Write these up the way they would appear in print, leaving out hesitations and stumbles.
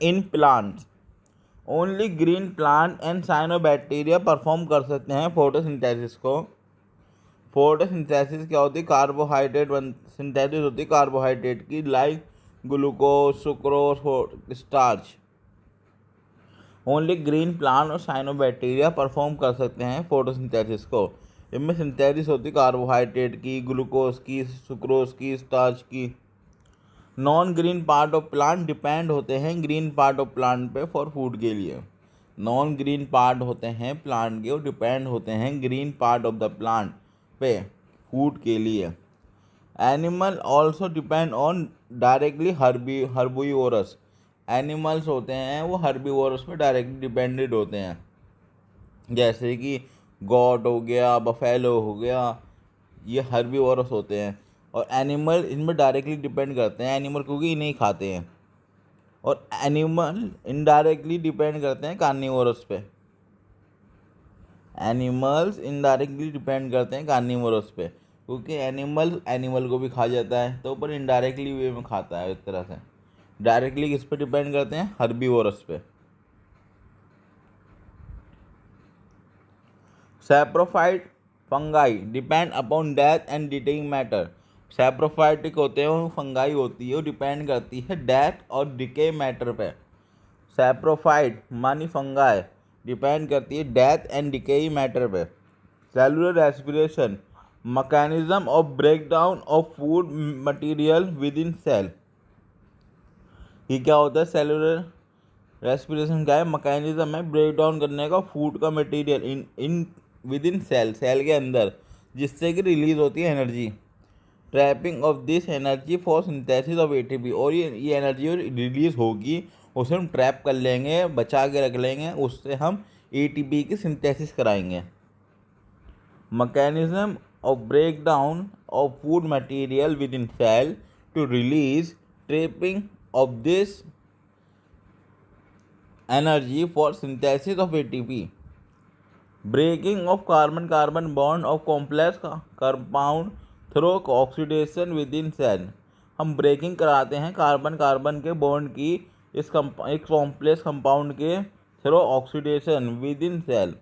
In plants only green plant and cyanobacteria perform कर सकते हैं फोटोसिंथेसिस को। फोटोसिंथेसिस क्या होती है? कार्बोहाइड्रेट सिंथेसिस होती है कार्बोहाइड्रेट की, like glucose, sucrose, starch. Only green plant और साइनोबैक्टीरिया परफॉर्म कर सकते हैं फोटोसिंथेसिस को। इनमें सिंथेसिस होती है कार्बोहाइड्रेट की, ग्लूकोज की, सुक्रोज की, स्टार्च की। Non green part of plant depend होते हैं ग्रीन पार्ट ऑफ प्लांट पे फॉर फूड के लिए। नॉन ग्रीन पार्ट होते हैं प्लांट के, वो डिपेंड होते हैं green part of the plant पे फूड के लिए। Animal also depend on directly herbivorous. Animals होते हैं वो हर्बीवोरस पे डायरेक्टली डिपेंडेड होते हैं, जैसे कि गॉट हो गया, बफेलो हो गया, ये हर्बीवोरस होते हैं। और एनिमल इनमें डायरेक्टली डिपेंड करते हैं, एनिमल क्योंकि इन्हें ही खाते हैं। और एनिमल इनडायरेक्टली डिपेंड करते हैं कार्निवोरस पे। एनिमल्स इनडायरेक्टली डिपेंड करते हैं कार्निवोरस पे, क्योंकि एनिमल को भी खा जाता है, तो ऊपर इनडायरेक्टली वे में खाता है। एक तरह से डायरेक्टली किस पे डिपेंड करते हैं? हर्बीवोरस पे। Saprophyte fungi depend upon death and decaying matter. Saprophytic होते हैं वो फंगाई होती है, वो डिपेंड करती है डेथ और डिके मैटर पे। सैप्रोफाइट मानी फंगाई डिपेंड करती है डेथ एंड डिकेई मैटर पे। Cellular respiration mechanism of breakdown of food material within cell. ये क्या होता है? सेलुलर रेस्पिरेशन क्या है? मैकेनिज्म है ब्रेक डाउन करने का फूड का material in within cell के अंदर, जिससे कि रिलीज होती है energy. Trapping of this energy for synthesis of ATP. और ये एनर्जी रिलीज होगी, उसे हम ट्रैप कर लेंगे, बचा के रख लेंगे, उससे हम एटीपी की सिंथेसिस कराएंगे। Mechanism of break down of food material within cell to release trapping of this energy for synthesis of ATP. Breaking of carbon-carbon bond of complex compound through oxidation within cell. हम breaking कराते हैं carbon carbon के bond की एक complex compound के through oxidation within cell,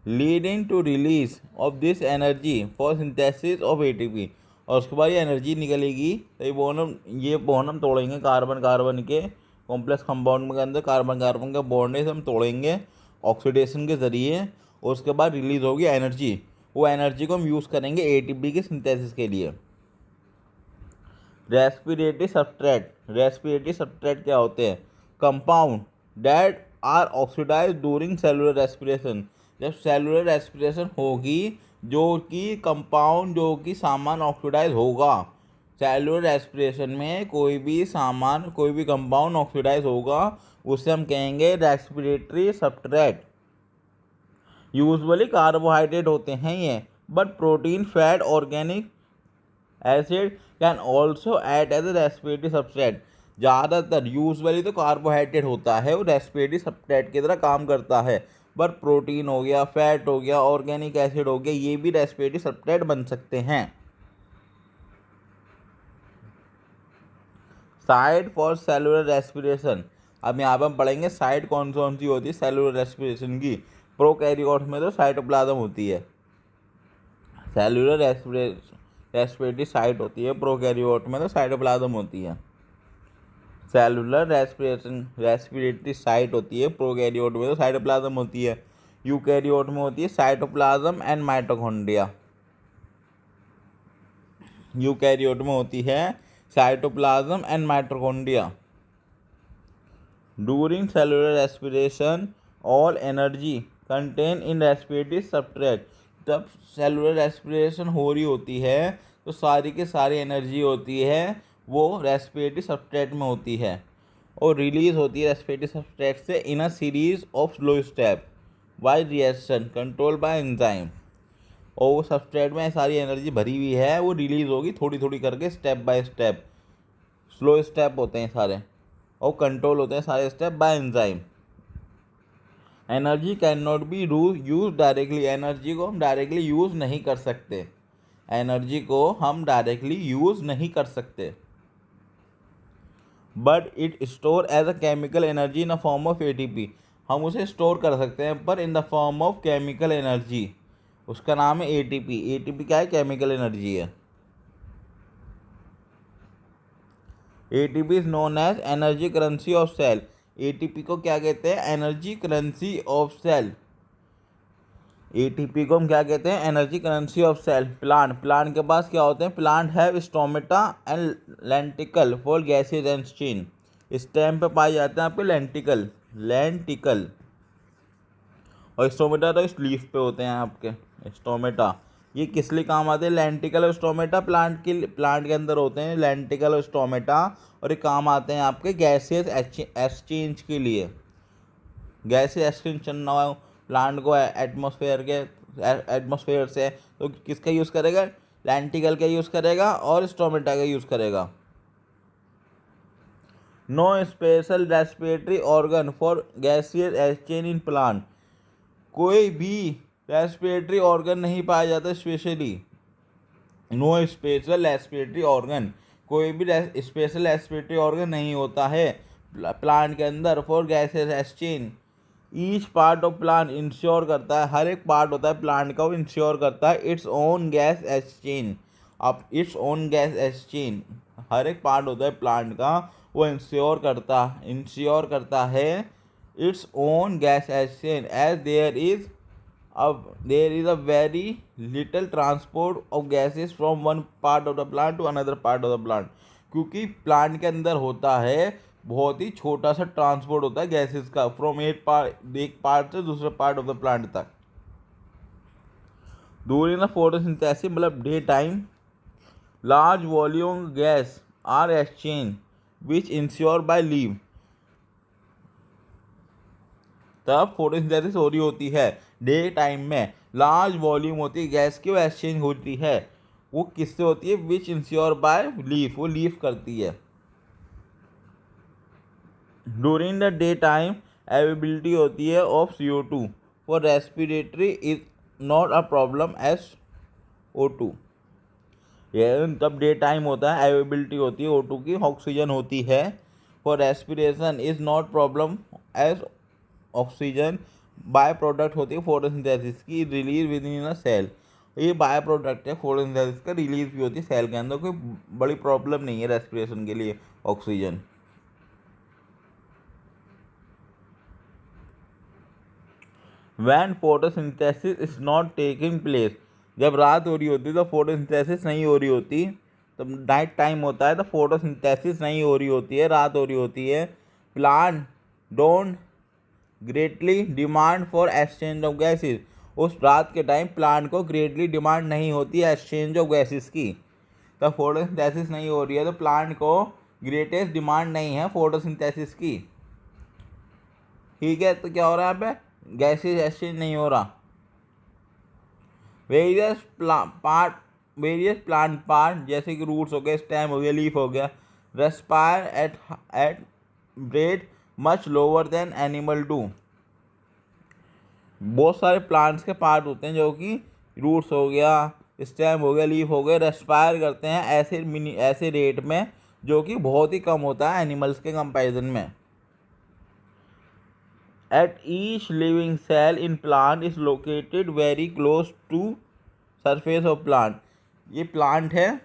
leading to release of this energy for synthesis of ATP. और उसके बाद ये एनर्जी निकलेगी, तो ये बॉन्ड हम तोड़ेंगे कार्बन कार्बन के कॉम्प्लेक्स कंपाउंड के अंदर, कार्बन कार्बन का बॉन्ड है, हम तोड़ेंगे ऑक्सीडेशन के ज़रिए। उसके बाद रिलीज होगी एनर्जी, वो एनर्जी को हम यूज़ करेंगे एटीपी के सिंथेसिस के लिए। रेस्पिरेटरी सब्सट्रेट क्या होते हैं? Compound that are oxidise during cellular respiration. जब सेलुलर रेस्पिरेशन होगी, जो कि कंपाउंड, जो कि सामान ऑक्सीडाइज होगा, सेलुलर रेस्पिरेशन में कोई भी सामान, कोई भी कंपाउंड ऑक्सीडाइज होगा, उसे हम कहेंगे रेस्पिरेटरी सब्सट्रेट। यूजुअली कार्बोहाइड्रेट होते हैं ये, but protein, fat, organic acid can also act as a respiratory substrate. ज़्यादातर यूजुअली तो कार्बोहाइड्रेट होता है, वो रेस्पिरेटरी सब्सट्रेट की तरह काम करता है, बट प्रोटीन हो गया, फैट हो गया, ऑर्गेनिक एसिड हो गया, ये भी रेस्पिरेटरी सब्सट्रेट बन सकते हैं। Site for cellular respiration. अब यहाँ पर हम पढ़ेंगे साइट कौन सी होती है सेलुलर रेस्पिरेशन की। प्रोकैरियोट में तो साइटोप्लाज्म होती है, सेलुलर रेस्पिरेटरी साइट होती है। प्रोकैरियोट में तो साइटोप्लाज्म होती है। सेलुलर रेस्पिरेटरी साइट होती है, प्रोकैरियोट में तो साइटोप्लाज्म होती है। यूकैरियोट में होती है साइटोप्लाज्म एंड माइटोकॉन्ड्रिया। यूकैरियोट में होती है cytoplasm and mitochondria. During cellular respiration, all energy contained in respiratory substrate. जब सेलुलर रेस्पिरेशन हो रही होती है, तो सारी की सारी एनर्जी होती है वो रेस्पिरेटरी सबस्ट्रेट में होती है, और रिलीज होती है रेस्पिरेटरी सबस्ट्रेट से in a series of slow step by reaction control by enzyme. और वो सबस्ट्रेट में सारी एनर्जी भरी हुई है, वो रिलीज़ होगी थोड़ी थोड़ी करके, step by step. Slow step होते हैं सारे, और कंट्रोल होते हैं सारे step by enzyme. Energy can not be use directly. Energy को हम डायरेक्टली यूज़ नहीं कर सकते, एनर्जी को हम डायरेक्टली यूज़ नहीं कर सकते। But it store as a chemical energy in a form of ATP। हम उसे स्टोर कर सकते हैं पर in the form of chemical energy, उसका नाम है ATP। ATP क्या है? केमिकल एनर्जी है। ATP is known as energy currency of cell. ATP को क्या कहते हैं? Energy currency of cell. ATP को हम क्या कहते हैं? Energy currency of cell. Plant के पास क्या होते हैं? Plant have stomata and lenticel for gases and steam. Stem पे पाए जाते हैं आपके लेंटिकल और स्टोमेटा तो इस लीफ पे होते हैं आपके स्टोमेटा। ये किस लिए काम आते हैं? लेंटिकल और स्टोमेटा प्लांट के अंदर होते हैं लेंटिकल और स्टोमेटा, और ये काम आते हैं आपके गैसेज एक्सचेंज के लिए। गैसेज एक्सचेंज करना हो प्लांट को एटमॉस्फेयर से, तो किसका यूज़ करेगा? लेंटिकल का यूज़ करेगा और स्टोमेटा का यूज़ करेगा। No special respiratory organ for gaseous exchange in plant. कोई भी रेस्पिरेटरी ऑर्गन नहीं पाया जाता specially. No special respiratory organ, कोई भी स्पेशल रेस्पिरेटरी ऑर्गन नहीं होता है प्लांट के अंदर for gases exchange. Each part of plant ensure करता है, हर एक पार्ट होता है प्लांट का वो इंश्योर करता है इट्स ओन गैस एक्सचेंज। अब इट्स ओन गैस एक्सचेंज, हर एक पार्ट होता है प्लांट का वो इंश्योर करता है its own gas exchange as there is a very little transport of gases from one part of the plant to another part of the plant। क्योंकि plant के अंदर होता है बहुत ही छोटा सा ट्रांसपोर्ट होता है गैसेस का फ्रॉम एक पार्ट से दूसरे पार्ट ऑफ द प्लांट तक। ड्यूरिंग द फोटोसिंथेसिस मतलब day time large volume gas are exchange which ensure by leave. तब फोटोसिंथेसिस हो रही होती है डे टाइम में, लार्ज वॉल्यूम होती है गैस की, वो एक्सचेंज होती है। वो किससे होती है? विच इंश्योर बाय लीफ, वो लीफ करती है। During the day time availability होती है of CO2 for respiratory is not a problem as O2। ये तब डे टाइम होता है, अवेलेबिलिटी होती है O2 की, ऑक्सीजन होती है। For respiration is not problem as oxygen by product होती है फोटोसिंथेसिस की, release within a cell. ये बाय प्रोडक्ट है फोटोसिंथेसिस का, रिलीज भी होती है सेल के अंदर, कोई बड़ी प्रॉब्लम नहीं है रेस्पिरेशन के लिए oxygen. When photosynthesis is not taking place, जब रात हो रही होती है तो फोटोसिंथेसिस नहीं हो रही होती, तब नाइट टाइम होता है तो फोटोसिंथेसिस नहीं हो रही होती है, रात हो रही होती है। Plant don't greatly demand for exchange of gases, उस रात के टाइम प्लांट को ग्रेटली डिमांड नहीं होती है एक्सचेंज ऑफ गैसेस की। तो फोटोसिंथेसिस नहीं हो रही है तो प्लांट को ग्रेटेस्ट डिमांड नहीं है फोटोसिंथेसिस की। ठीक है, तो क्या हो रहा है यहाँ पे? गैसेस एक्सचेंज नहीं हो रहा। वेरियस प्लांट पार्ट जैसे कि रूट्स हो गए, स्टेम हो गया, लीफ हो गया, respire at rate much lower than animal do. बहुत सारे प्लांट्स के पार्ट होते हैं जो कि रूट्स हो गया, स्टेम हो गया, लीफ हो गया, रेस्पायर करते हैं ऐसे रेट में जो कि बहुत ही कम होता है एनिमल्स के कंपैरिजन में। At each living cell in plant is located very close to surface of plant. ये प्लांट है,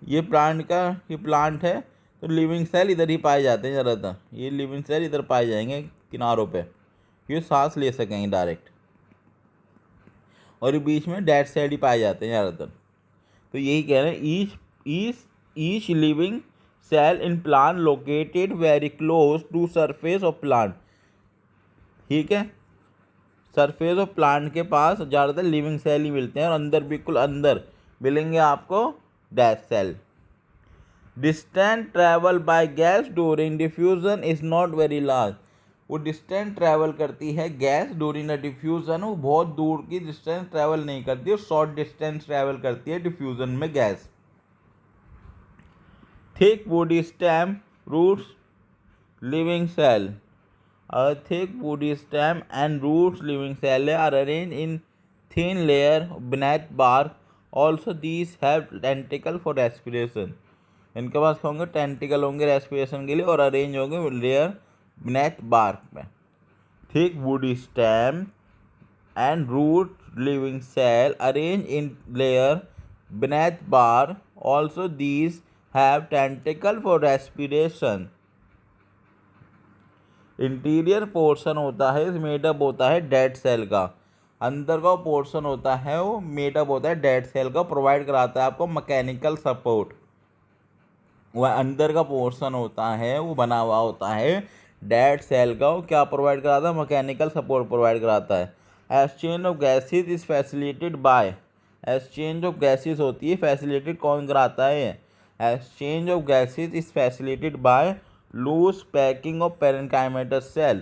ये प्लांट है तो लिविंग सेल इधर ही पाए जाते हैं ज़्यादातर। ये लिविंग सेल इधर पाए जाएंगे किनारों पे, ये सांस ले सकेंगे डायरेक्ट, और ये बीच में डेड सेल ही पाए जाते हैं ज़्यादातर। तो यही कह रहे हैं each living cell in plant located very close to surface of plant. ठीक है, सरफेस ऑफ प्लांट के पास ज़्यादातर लिविंग सेल ही मिलते हैं, और अंदर बिल्कुल अंदर मिलेंगे आपको dead cell. Distant travel by gas during diffusion is not very large. वो डिस्टेंस ट्रैवल करती है गैस ड्यूरिंग द डिफ्यूजन, वो बहुत दूर की डिस्टेंस ट्रैवल नहीं करती, और शॉर्ट डिस्टेंस ट्रैवल करती है डिफ्यूजन में gas. Thick woody stem roots living cell, thick woody stem and roots living cell are arranged in thin layer beneath bark. Also these have tentacle for respiration। इनके पास होंगे tentacle होंगे respiration के लिए और arrange होंगे layer beneath bark में। Thick woody stem and root living cell arranged in layer beneath bark. Also these have tentacle for respiration. Interior portion होता है मेडअप होता है डेड सेल का, अंदर का पोर्शन होता है वो मेडअप होता है डेड सेल का, प्रोवाइड कराता है आपको मैकेनिकल सपोर्ट। वह अंदर का पोर्शन होता है वो बना हुआ होता है डेड सेल का, वो क्या प्रोवाइड कराता है, मैकेनिकल सपोर्ट प्रोवाइड कराता है। Exchange of gases is facilitated by, exchange of gases होती है फैसिलिटेट कौन कराता है, exchange of gases is facilitated by loose packing of parenchymatous cell.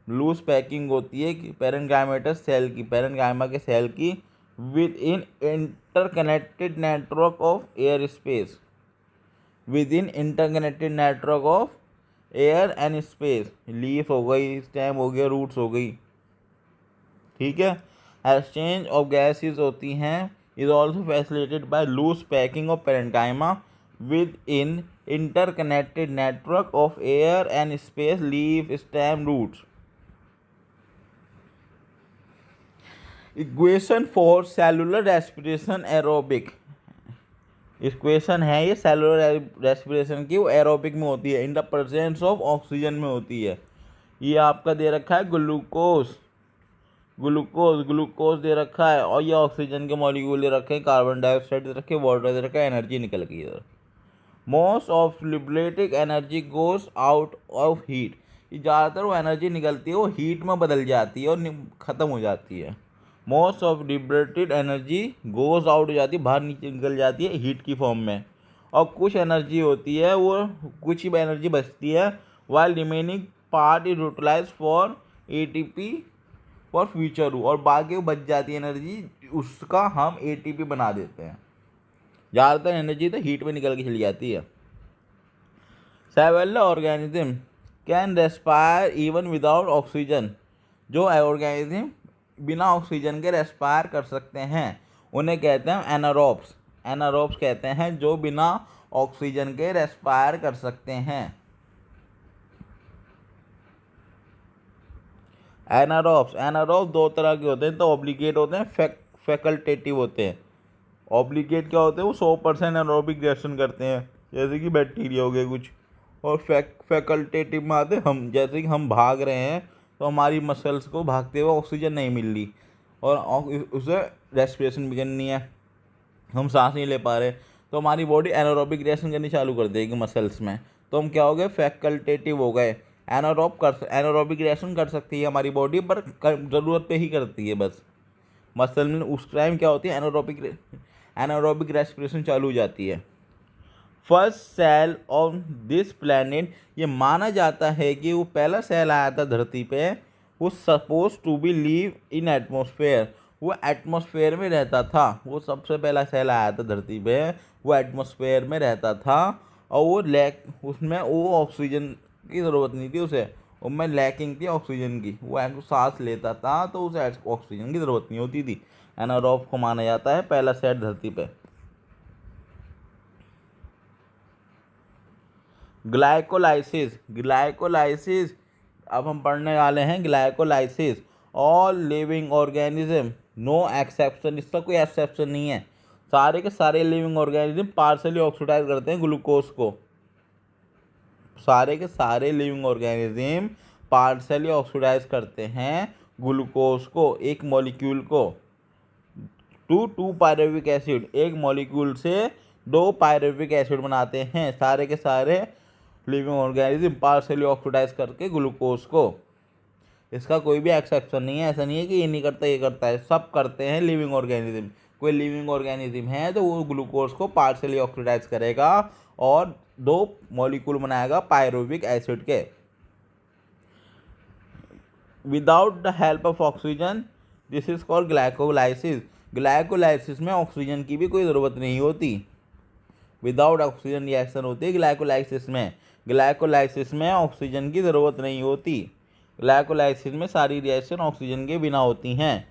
Loose packing होती है कि पेरेन्काइमेटस सेल की, पेरेन्काइमा के सेल की within interconnected network of air space, within interconnected network of air and space. Leaf हो गई, stem हो गया, रूट्स हो गई, ठीक है। एक्सचेंज ऑफ गैसेज होती हैं is also facilitated by loose packing of parenchyma within interconnected network of air and space, leaf, stem, roots. Equation for cellular respiration aerobic, equation है ये सेलुलर रेस्पिरेशन की, वो एरोबिक में होती है, in the presence of oxygen में होती है। ये आपका दे रखा है ग्लूकोज, ग्लूकोज ग्लूकोज दे रखा है, और ये ऑक्सीजन के मॉलिक्यूल दे रखे हैं, कार्बन डाइऑक्साइड दे रखे, वाटर दे रखा है, एनर्जी निकल गई इधर। Most of liberated energy goes out of heat, ये ज़्यादातर वो एनर्जी निकलती है वो हीट में बदल जाती है और ख़त्म हो जाती है। Most of liberated energy goes out हो जाती है, बाहर नीचे निकल जाती है हीट की फॉर्म में, और कुछ एनर्जी होती है वो कुछ ही एनर्जी बचती है, while remaining part is utilise for ATP for future, और बाकी बच जाती है एनर्जी, उसका हम एटीपी बना देते हैं। ज़्यादातर एनर्जी तो हीट में निकल के चली जाती है। Several organism can respire even without oxygen, जो ऑर्गेनिज्म बिना ऑक्सीजन के रेस्पायर कर सकते हैं उन्हें कहते हैं एनारोब्स। एनारोब्स कहते हैं जो बिना ऑक्सीजन के रेस्पायर कर सकते हैं। एनारोब्स, एनारोब्स दो तरह के होते हैं, तो ऑब्लिगेट होते हैं, फैकल्टेटिव होते हैं। ऑब्लिगेट क्या होते हैं, वो 100% एनारोबिक रिएक्शन करते हैं, जैसे कि बैक्टीरिया हो गए कुछ, और फैकल्टेटिव में आते हम, जैसे कि हम भाग रहे हैं तो हमारी मसल्स को भागते हुए ऑक्सीजन नहीं मिल रही और उसे रेस्पिरेशन भी करनी है, हम सांस नहीं ले पा रहे, तो हमारी बॉडी एनारोबिक रिएक्शन करनी चालू कर देगी मसल्स में, तो हम क्या हो गए, फैकल्टेटिव हो गए। एनारोबिक रिएक्शन कर सकती है हमारी बॉडी, पर ज़रूरत पे ही करती है बस। मसल में उस टाइम क्या होती है, एनारोबिक रेस्पिरेशन चालू हो जाती है। First cell on this planet, ये माना जाता है कि वो पहला सेल आया था धरती पे, वो suppose to be live in atmosphere, वो एटमॉस्फेयर में रहता था, वो सबसे पहला सेल आया था धरती पे, वो एटमॉस्फेयर में रहता था, और वो उसमें वो ऑक्सीजन की ज़रूरत नहीं थी उसे, उसमें लैकिंग थी ऑक्सीजन की, वो सांस लेता था तो उसे ऑक्सीजन की ज़रूरत नहीं होती थी। एनारोब को माना जाता है पहला सेल धरती पे। ग्लाइकोलाइसिस, ग्लाइकोलाइसिस अब हम पढ़ने वाले हैं glycolysis. All living organism, no exception, इसका कोई एक्सेप्शन नहीं है, सारे के सारे लिविंग ऑर्गेनिज्म पार्सली ऑक्सीडाइज करते हैं ग्लूकोज को, सारे के सारे लिविंग ऑर्गेनिज्म पार्सली ऑक्सीडाइज करते हैं ग्लूकोज को, एक मॉलिक्यूल को, टू पायरुविक एसिड, एक मॉलिक्यूल से 2 पायरुविक एसिड बनाते हैं सारे के सारे लिविंग ऑर्गेनिज्म पार्सली ऑक्सीडाइज करके ग्लूकोज को। इसका कोई भी एक्सेप्शन नहीं है, ऐसा नहीं है कि ये नहीं करता ये करता है, सब करते हैं लिविंग ऑर्गेनिज्म। कोई लिविंग ऑर्गेनिज्म है तो वो ग्लूकोज को पार्सली ऑक्सीडाइज करेगा और 2 मॉलिक्यूल बनाएगा पायरुविक एसिड के। Without the help of oxygen this is called glycolysis. Glycolysis में ऑक्सीजन की भी कोई ज़रूरत नहीं होती, विदाउट ऑक्सीजन रिएक्शन होती है ग्लाइकोलाइसिस में। ग्लाइकोलाइसिस में ऑक्सीजन की ज़रूरत नहीं होती, ग्लाइकोलाइसिस में सारी रिएक्शन ऑक्सीजन के बिना होती हैं।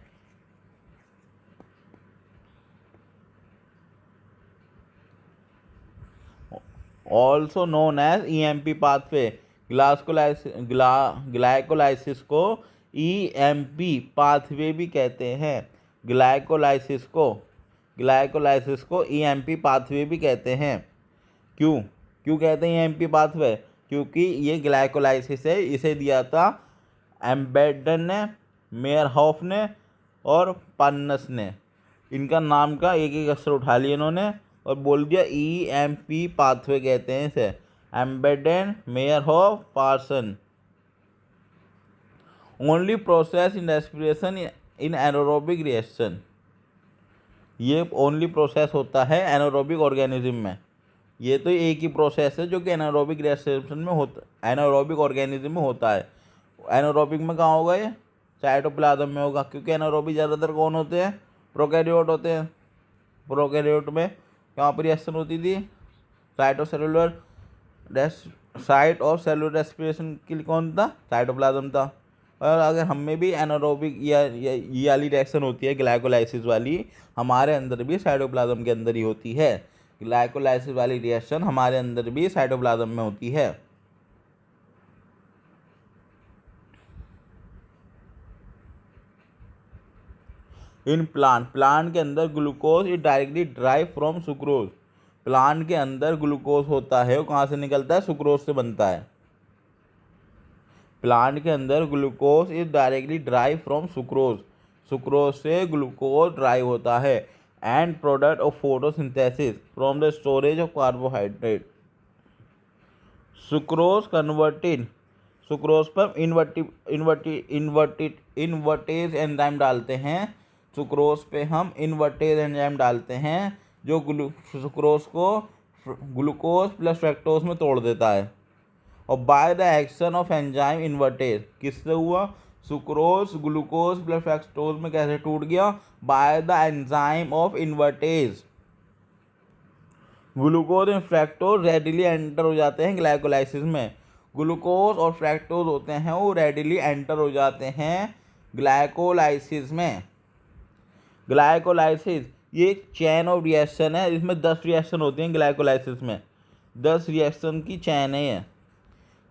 Also known as EMP pathway. Glycolysis को EMP पाथवे भी कहते हैं। ग्लाइकोलाइसिस को EMP पाथवे भी कहते हैं। क्यों क्यों कहते हैं EMP पाथवे? क्योंकि ये ग्लाइकोलाइसिस है, इसे दिया था एम्बेडन ने, मेयरहॉफ ने और पान्नस ने। इनका नाम का एक एक अक्षर उठा लिया इन्होंने और बोल दिया EMP पाथवे कहते हैं इसे। Embden, Meyerhof, Parnas. Only process in respiration in anaerobic reaction. ये ओनली प्रोसेस होता है एनारोबिक ऑर्गेनिज्म में। ये तो एक ही प्रोसेस है जो कि एनारोबिक रिएक्शन में होता, एनारोबिक ऑर्गेनिज्म में होता है। एनारोबिक में कहाँ होगा? ये साइटोप्लाज्म में होगा, क्योंकि एनारोबिक ज़्यादातर कौन होते हैं? प्रोकैरियोट होते हैं। प्रोकैरियोट में कहाँ पर रिएक्शन होती थी? साइट ऑफ सेलुलर रेस्पिरेशन के लिए कौन था? साइटोप्लाज्म था। और अगर हम में भी एनारोबिक या ये वाली रिएक्शन होती है ग्लाइकोलाइसिस वाली, हमारे अंदर भी साइटोप्लाज्म के अंदर ही होती है। ग्लाइकोलाइसिस वाली रिएक्शन हमारे अंदर भी साइटोप्लाज्म में होती है। इन प्लांट के अंदर glucose is directly drive from sucrose. Plant के अंदर ग्लूकोज होता है, वो कहाँ से निकलता है? सुक्रोज से बनता है। प्लांट के अंदर glucose is directly drive from sucrose. Sucrose से ग्लूकोज ड्राइव होता है। And product of photosynthesis from the storage of carbohydrate. Sucrose converted, sucrose पर इन्वर्टेज एंजाइम डालते हैं। सुक्रोज पे हम इन्वर्टेज एंजाइम डालते हैं जो सुक्रोज को ग्लूकोज प्लस फ्रक्टोज में तोड़ देता है। और by the action of enzyme invertase, किससे हुआ? सुक्रोज ग्लूकोज प्लस फ्रक्टोज में कैसे टूट गया? By the enzyme of invertase. Glucose and fructose readily enter हो जाते हैं ग्लाइकोलाइसिस में। ग्लूकोज और फ्रक्टोज होते हैं वो रेडिली एंटर हो जाते हैं ग्लाइकोलाइसिस में। ग्लाइकोलाइसिस ये एक चैन ऑफ रिएक्शन है, इसमें 10 रिएक्शन होती हैं ग्लाइकोलाइसिस में। 10 रिएक्शन की चैन है ये।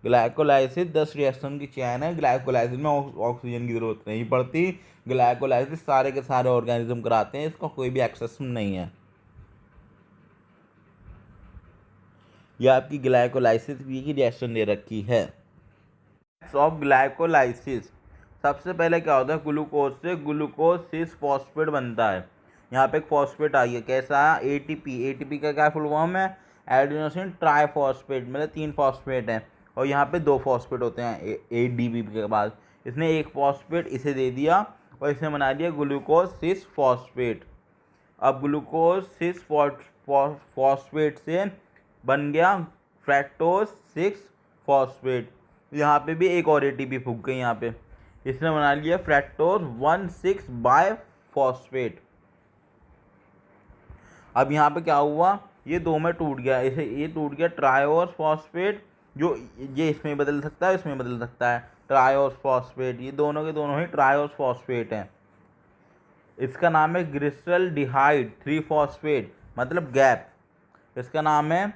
ग्लाइकोलाइसिस 10 रिएक्शन की चैन है। ग्लाइकोलाइसिस में ऑक्सीजन की ज़रूरत नहीं पड़ती। ग्लाइकोलाइसिस सारे के सारे ऑर्गेनिज्म कराते हैं, इसका कोई भी एक्सेशन नहीं है। यह आपकी ग्लाइकोलाइसिस की रिएक्शन दे रखी है। ऑफ ग्लाइकोलाइसिस, सबसे पहले क्या होता है? ग्लूकोज से ग्लूकोज 6 फॉस्फेट बनता है। यहाँ पे एक फॉस्फेट आई है, कैसा? ATP। ATP का क्या फुल फॉर्म है? एडिनोसिन ट्राइफॉस्फेट, मतलब 3 फॉस्फेट हैं और यहाँ पे 2 फॉस्फेट होते हैं ADP के बाद। इसने एक फॉस्फेट इसे दे दिया और इसने बना दिया ग्लूकोज 6 फॉस्फेट। अब ग्लूकोज 6 फॉस्फेट से बन गया फ्रैक्टोज 6 फॉस्फेट। यहाँ पे भी एक और ATP फूक गई यहाँ पे, इसने बना लिया फ्रैक्टोज 1,6 बाय फॉस्फेट। अब यहाँ पे क्या हुआ? ये 2 में टूट गया, इसे ये टूट गया ट्रायोस फॉस्फेट, जो ये इसमें बदल सकता है, इसमें बदल सकता है। ट्रायोस फॉस्फेट, ये दोनों के दोनों ही ट्रायोस फॉस्फेट हैं। इसका नाम है ग्लिसरल्डिहाइड 3 फॉस्फेट, मतलब गैप। इसका नाम है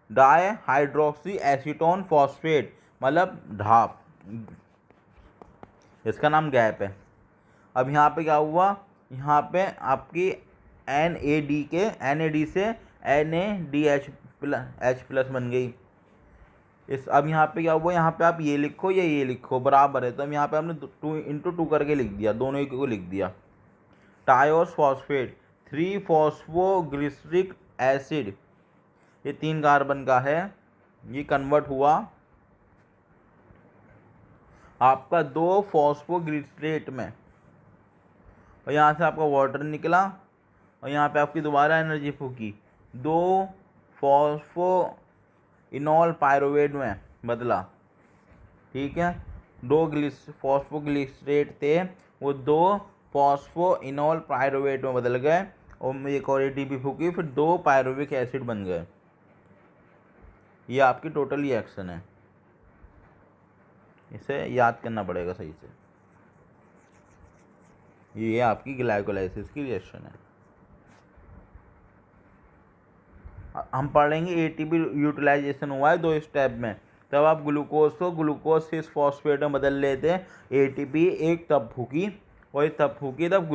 डाई हाइड्रोक्सी एसीटोन फॉस्फेट, मतलब ढाप। इसका नाम गैप है। अब यहाँ पे क्या हुआ? यहाँ पे आपकी NAD से NADH+ बन गई। अब यहाँ पे क्या हुआ? यहाँ पे आप ये लिखो या ये लिखो, बराबर है। तो हम यहाँ पे हमने 2 करके लिख दिया, दोनों ही को लिख दिया। टायोस फॉस्फेट 3 फॉस्फोग्लिसरिक एसिड, ये 3 कार्बन का है, ये कन्वर्ट हुआ आपका 2 फॉस्फोग्लिसरेट में, और यहाँ से आपका वाटर निकला और यहाँ पे आपकी दोबारा एनर्जी फूकी, 2 फॉस्फोइनॉल पायरुवेट में बदला। ठीक है, 2 फॉस्फोग्लिसरेट थे, वो 2 फॉस्फोइनॉल पायरुवेट में बदल गए और एक और ATP फूकी, फिर 2 पायरुविक एसिड बन गए। ये आपकी टोटल रिएक्शन है, इसे याद करना पड़ेगा सही से। ये आपकी ग्लाइकोलाइसिस की रिएक्शन है। हम पढ़ेंगे एटीपी यूटिलाइजेशन हुआ है 2 स्टेप में। तब आप ग्लूकोज को ग्लूकोज 6 फॉस्फेट में बदल लेते हैं। एटीपी एक तब फूकी और एक तब फूकी, तब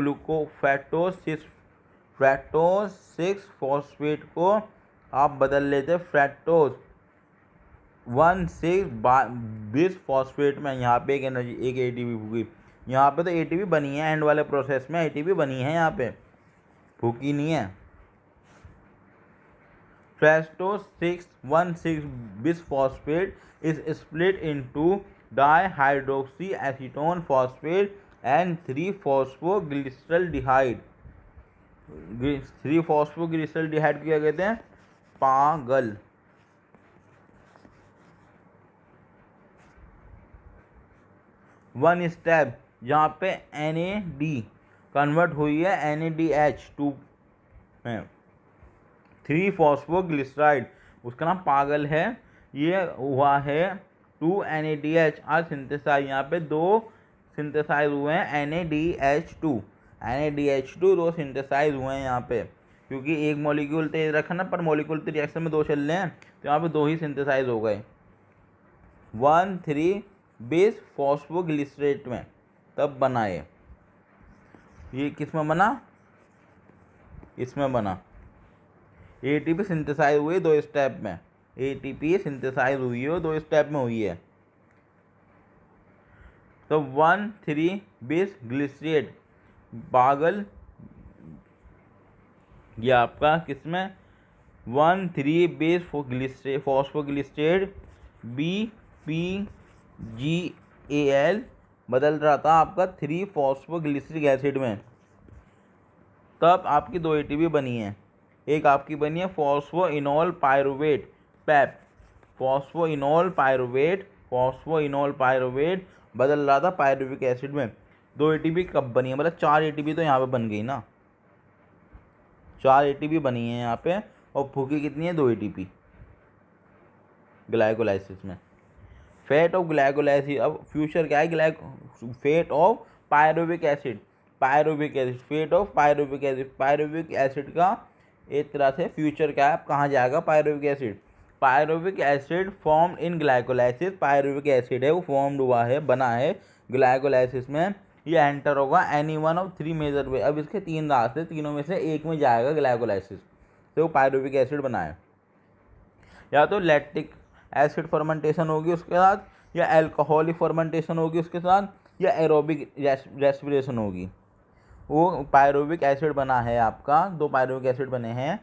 फ्रैक्टोज 6 फॉस्फेट को आप बदल लेते हैं फ्रैक्टोज 1,6 फॉस्फेट में। यहाँ पे एक एनर्जी एक एटीपी फूकी, यहाँ पे तो एटीपी बनी है, एंड वाले प्रोसेस में एटीपी बनी है, यहाँ पे फूकी नहीं है। Fructose 6 bisphosphate is split into dihydroxy acetone phosphate and three phosphoglyceraldehyde. Three phosphoglyceraldehyde क्या कहते हैं? पागल। वन स्टेप जहाँ पे NAD कन्वर्ट हुई है NADH2 में 3-फॉस्फोग्लिसराइड, उसका नाम पागल है। ये हुआ है 2 NADH आज सिंथेसाइज, यहाँ पे 2 सिंथेसाइज हुए हैं NADH2 2 सिंथेसाइज हुए हैं यहाँ पे, क्योंकि एक मॉलिक्यूल तेज रखा ना, पर मॉलिक्यूल तो रिएक्शन में 2 चल रहे हैं, तो यहाँ पे 2 ही सिंथेसाइज हो गए 1,3-बिसफॉस्फोग्लिसरेट में, तब बना ये किस में बना? इसमें बना। एटीपी सिंथेसाइज हुई 2 स्टेप में, एटीपी सिंथेसाइज हुई है 2 स्टेप में हुई है। तो 1,3-बिसग्लिसरेट पागल, ये आपका किसमें 1,3-बिसफॉस्फोग्लिसरेट BPGAL बदल रहा था आपका 3-फॉस्फोग्लिसरिक एसिड में, तब आपकी 2 एटीपी बनी है। एक आपकी बनी है phosphoenol pyruvate PEP, phosphoenol pyruvate बदल रहा था पायरुविक एसिड में। 2 एटीपी कब बनी है? मतलब 4 एटीपी तो यहाँ पे बन गई ना, 4 एटीपी बनी है यहाँ पे, और फूकी कितनी है? 2 एटीपी ग्लाइकोलाइसिस में। फेट ऑफ ग्लाइकोलाइसिस, अब फ्यूचर क्या है? Fate of pyruvic acid, fate of pyruvic acid का एक तरह से फ्यूचर क्या है? अब कहाँ जाएगा pyruvic acid formed in glycolysis, pyruvic acid है वो फॉर्म्ड हुआ है, बना है ग्लाइकोलाइसिस में। ये एंटर होगा एनी वन ऑफ 3 मेजर वे, अब इसके 3 रास्ते, तीनों में से एक में जाएगा ग्लाइकोलाइसिस, तो वो पायरुविक एसिड बना है। या तो लैक्टिक एसिड फर्मेंटेशन होगी उसके साथ, या एल्कोहलिक फर्मेंटेशन होगी उसके साथ, या एरोबिक रेस्पिरेशन होगी। वो पायरुविक एसिड बना है आपका, 2 पायरुविक एसिड बने हैं,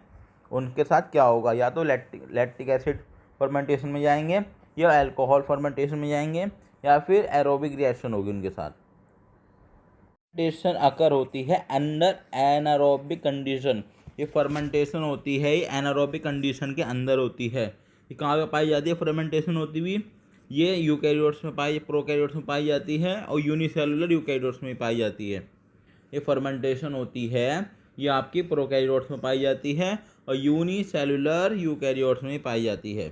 उनके साथ क्या होगा? या तो लैक्टिक एसिड फर्मेंटेशन में जाएंगे, या अल्कोहल फर्मेंटेशन में जाएंगे, या फिर एरोबिक रिएक्शन होगी उनके साथ। फर्मेंटेशन अकर होती है अंडर एनारोबिक कंडीशन, ये फर्मेंटेशन होती है ये एनारोबिक कंडीशन के अंदर होती है। ये कहाँ पे पाई जाती है फर्मेंटेशन होती हुई? ये यूकैरियोट्स में प्रोकैरियोट्स में पाई जाती है, और यूनिसेलुलर यूकैरियोट्स में पाई जाती है। ये फर्मेंटेशन होती है, ये आपकी प्रोकैरियोट्स में पाई जाती है, और यूनिसेलुलर यूकैरियोट्स में पाई जाती है।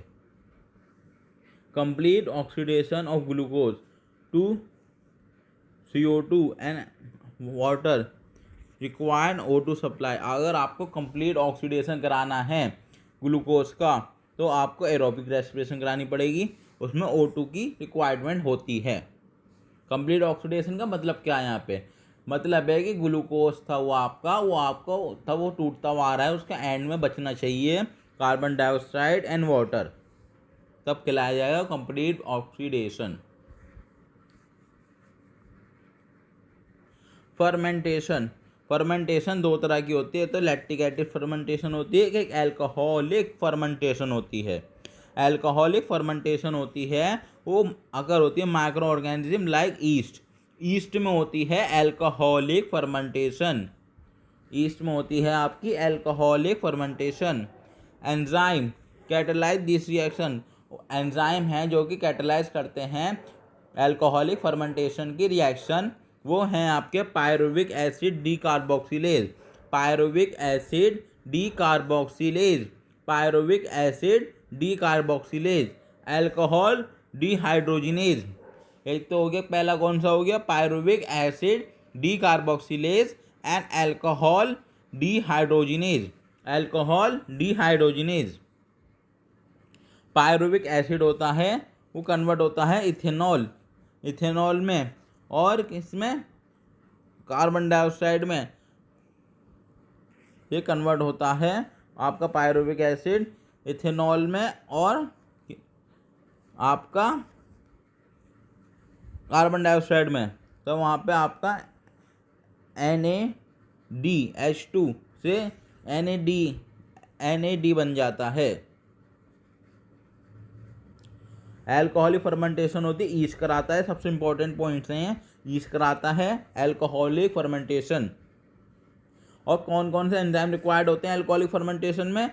Complete oxidation of glucose to CO2 and water required O2 supply. अगर आपको कंप्लीट ऑक्सीडेशन कराना है ग्लूकोज का, तो आपको एरोबिक रेस्पिरेशन करानी पड़ेगी, उसमें O2 की रिक्वायरमेंट होती है। कंप्लीट ऑक्सीडेशन का मतलब क्या है यहाँ पे? मतलब है कि ग्लूकोज था वो आपको वो टूटता हुआ आ रहा है, उसका एंड में बचना चाहिए कार्बन डाइऑक्साइड एंड वाटर, तब कहलाया जाएगा कंप्लीट ऑक्सीडेशन। फर्मेंटेशन 2 तरह की होती है, तो लैक्टिक एसिड फर्मेंटेशन होती है, एक एल्कोहलिक फर्मेंटेशन होती है। एल्कोहलिक फर्मेंटेशन होती है वो अगर होती है माइक्रो ऑर्गेनिज्म लाइक ईस्ट में होती है एल्कोहलिक फर्मेंटेशन, ईस्ट में होती है आपकी alcoholic fermentation. Enzyme catalyse this reaction, enzyme हैं जो कि कैटलाइज करते हैं एल्कोहलिक फर्मेंटेशन की रिएक्शन, वो हैं आपके pyruvic acid decarboxylase, alcohol dehydrogenase. एक तो हो गया, पहला कौन सा हो गया? Pyruvic acid decarboxylase and alcohol dehydrogenase. Alcohol dehydrogenase. Pyruvic acid होता है वो कन्वर्ट होता है इथेनॉल में, और किसमें, कार्बन डाइऑक्साइड में। ये कन्वर्ट होता है आपका पायरुविक एसिड इथेनॉल में और आपका कार्बन डाइऑक्साइड में। तो वहाँ पे आपका NaDH2 से NAD बन जाता है। एल्कोहलिक फर्मेंटेशन होती है, ईस्ट कराता है। सबसे इंपॉर्टेंट पॉइंट्स हैं, ईस्ट कराता है एल्कोहलिक फर्मेंटेशन। और कौन कौन से एंजाइम रिक्वायर्ड होते हैं एल्कोहलिक फर्मेंटेशन में?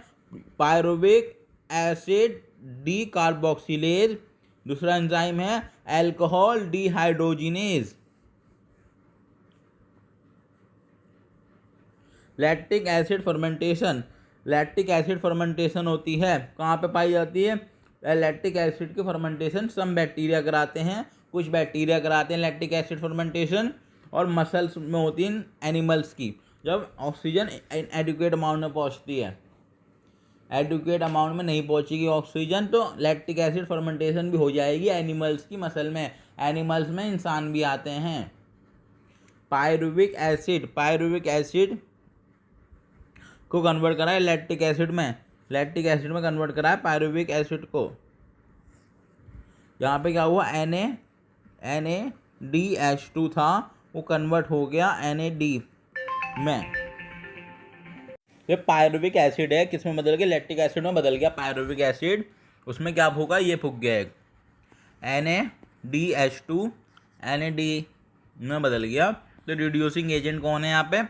पायरुविक एसिड डीकार्बोक्सिलेज, दूसरा एंजाइम है alcohol dehydrogenase. Lactic acid fermentation होती है, कहाँ पे पाई जाती है? लैक्टिक एसिड की फर्मेंटेशन सम बैक्टीरिया कराते हैं, कुछ बैक्टीरिया कराते हैं लैक्टिक एसिड फर्मेंटेशन, और मसल्स में होती है एनिमल्स की। जब ऑक्सीजन एडिक्वेट अमाउंट में पहुंचती है, एडिक्वेट अमाउंट में नहीं पहुंचेगी ऑक्सीजन, तो लैक्टिक एसिड फर्मेंटेशन भी हो जाएगी एनिमल्स की मसल में। एनिमल्स में इंसान भी आते हैं। पायरुविक एसिड को कन्वर्ट करा है लैक्टिक एसिड में कन्वर्ट करा है पायरुविक एसिड को। यहाँ पे क्या हुआ, NaDH2 था, वो कन्वर्ट हो गया NaD में। ये पायरुविक एसिड है, किस में बदल गया? लैक्टिक एसिड में बदल गया पायरुविक एसिड। उसमें क्या फूका? ये फूक गया एक NaDH2 NaD में बदल गया। तो रिड्यूसिंग एजेंट कौन है यहाँ पे?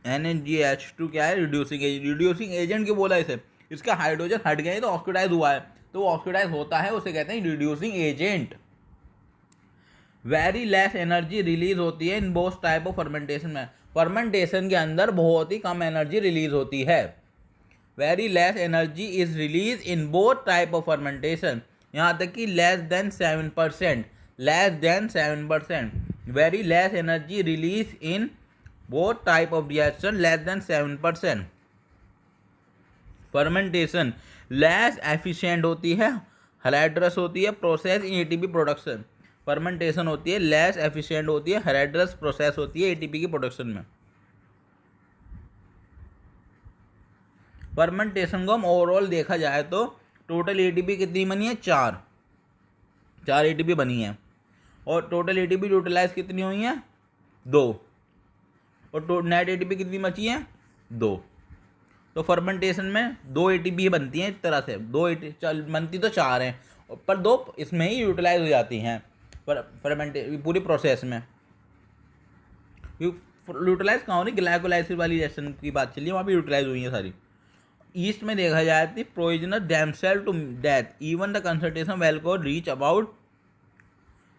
NaDH2 क्या है? रिड्यूसिंग एजेंट क्यों बोला इसे? इसका हाइड्रोजन हट गया है तो ऑक्सीडाइज हुआ है, तो वो ऑक्सीडाइज होता है, उसे कहते हैं reducing agent. Very less energy release होती है in both type of fermentation में। फर्मेंटेशन के अंदर बहुत ही कम एनर्जी रिलीज होती है। Very less energy is release in both type of fermentation, यहाँ तक कि less than 7%। Very less energy release in both type of reaction, less than 7%। Fermentation less efficient होती है, हेरेड्रस होती है process in ATP production. Fermentation होती है less efficient होती है, हेरेड्रस प्रोसेस होती है एटीपी की प्रोडक्शन में। फर्मेंटेशन को हम ओवरऑल देखा जाए तो टोटल एटीपी कितनी बनी है? 4 एटीपी बनी है, और टोटल एटीपी यूटिलाइज कितनी हुई है? 2, और नेट एटीपी कितनी बची है? 2। तो फर्मेंटेशन में 2 एटीपी बनती हैं, इस तरह से 2 बनती तो 4 हैं, पर 2 इसमें ही यूटिलाइज हो जाती हैं पूरी प्रोसेस में। यूटिलाइज कहाँ हो रही? ग्लाइकोलाइसिस वाली रिएक्शन की बात चलिए, वहाँ पे यूटिलाइज हुई है सारी। ईस्ट में देखा जाए तो poisonous damsel to death even the concentration of alcohol reach about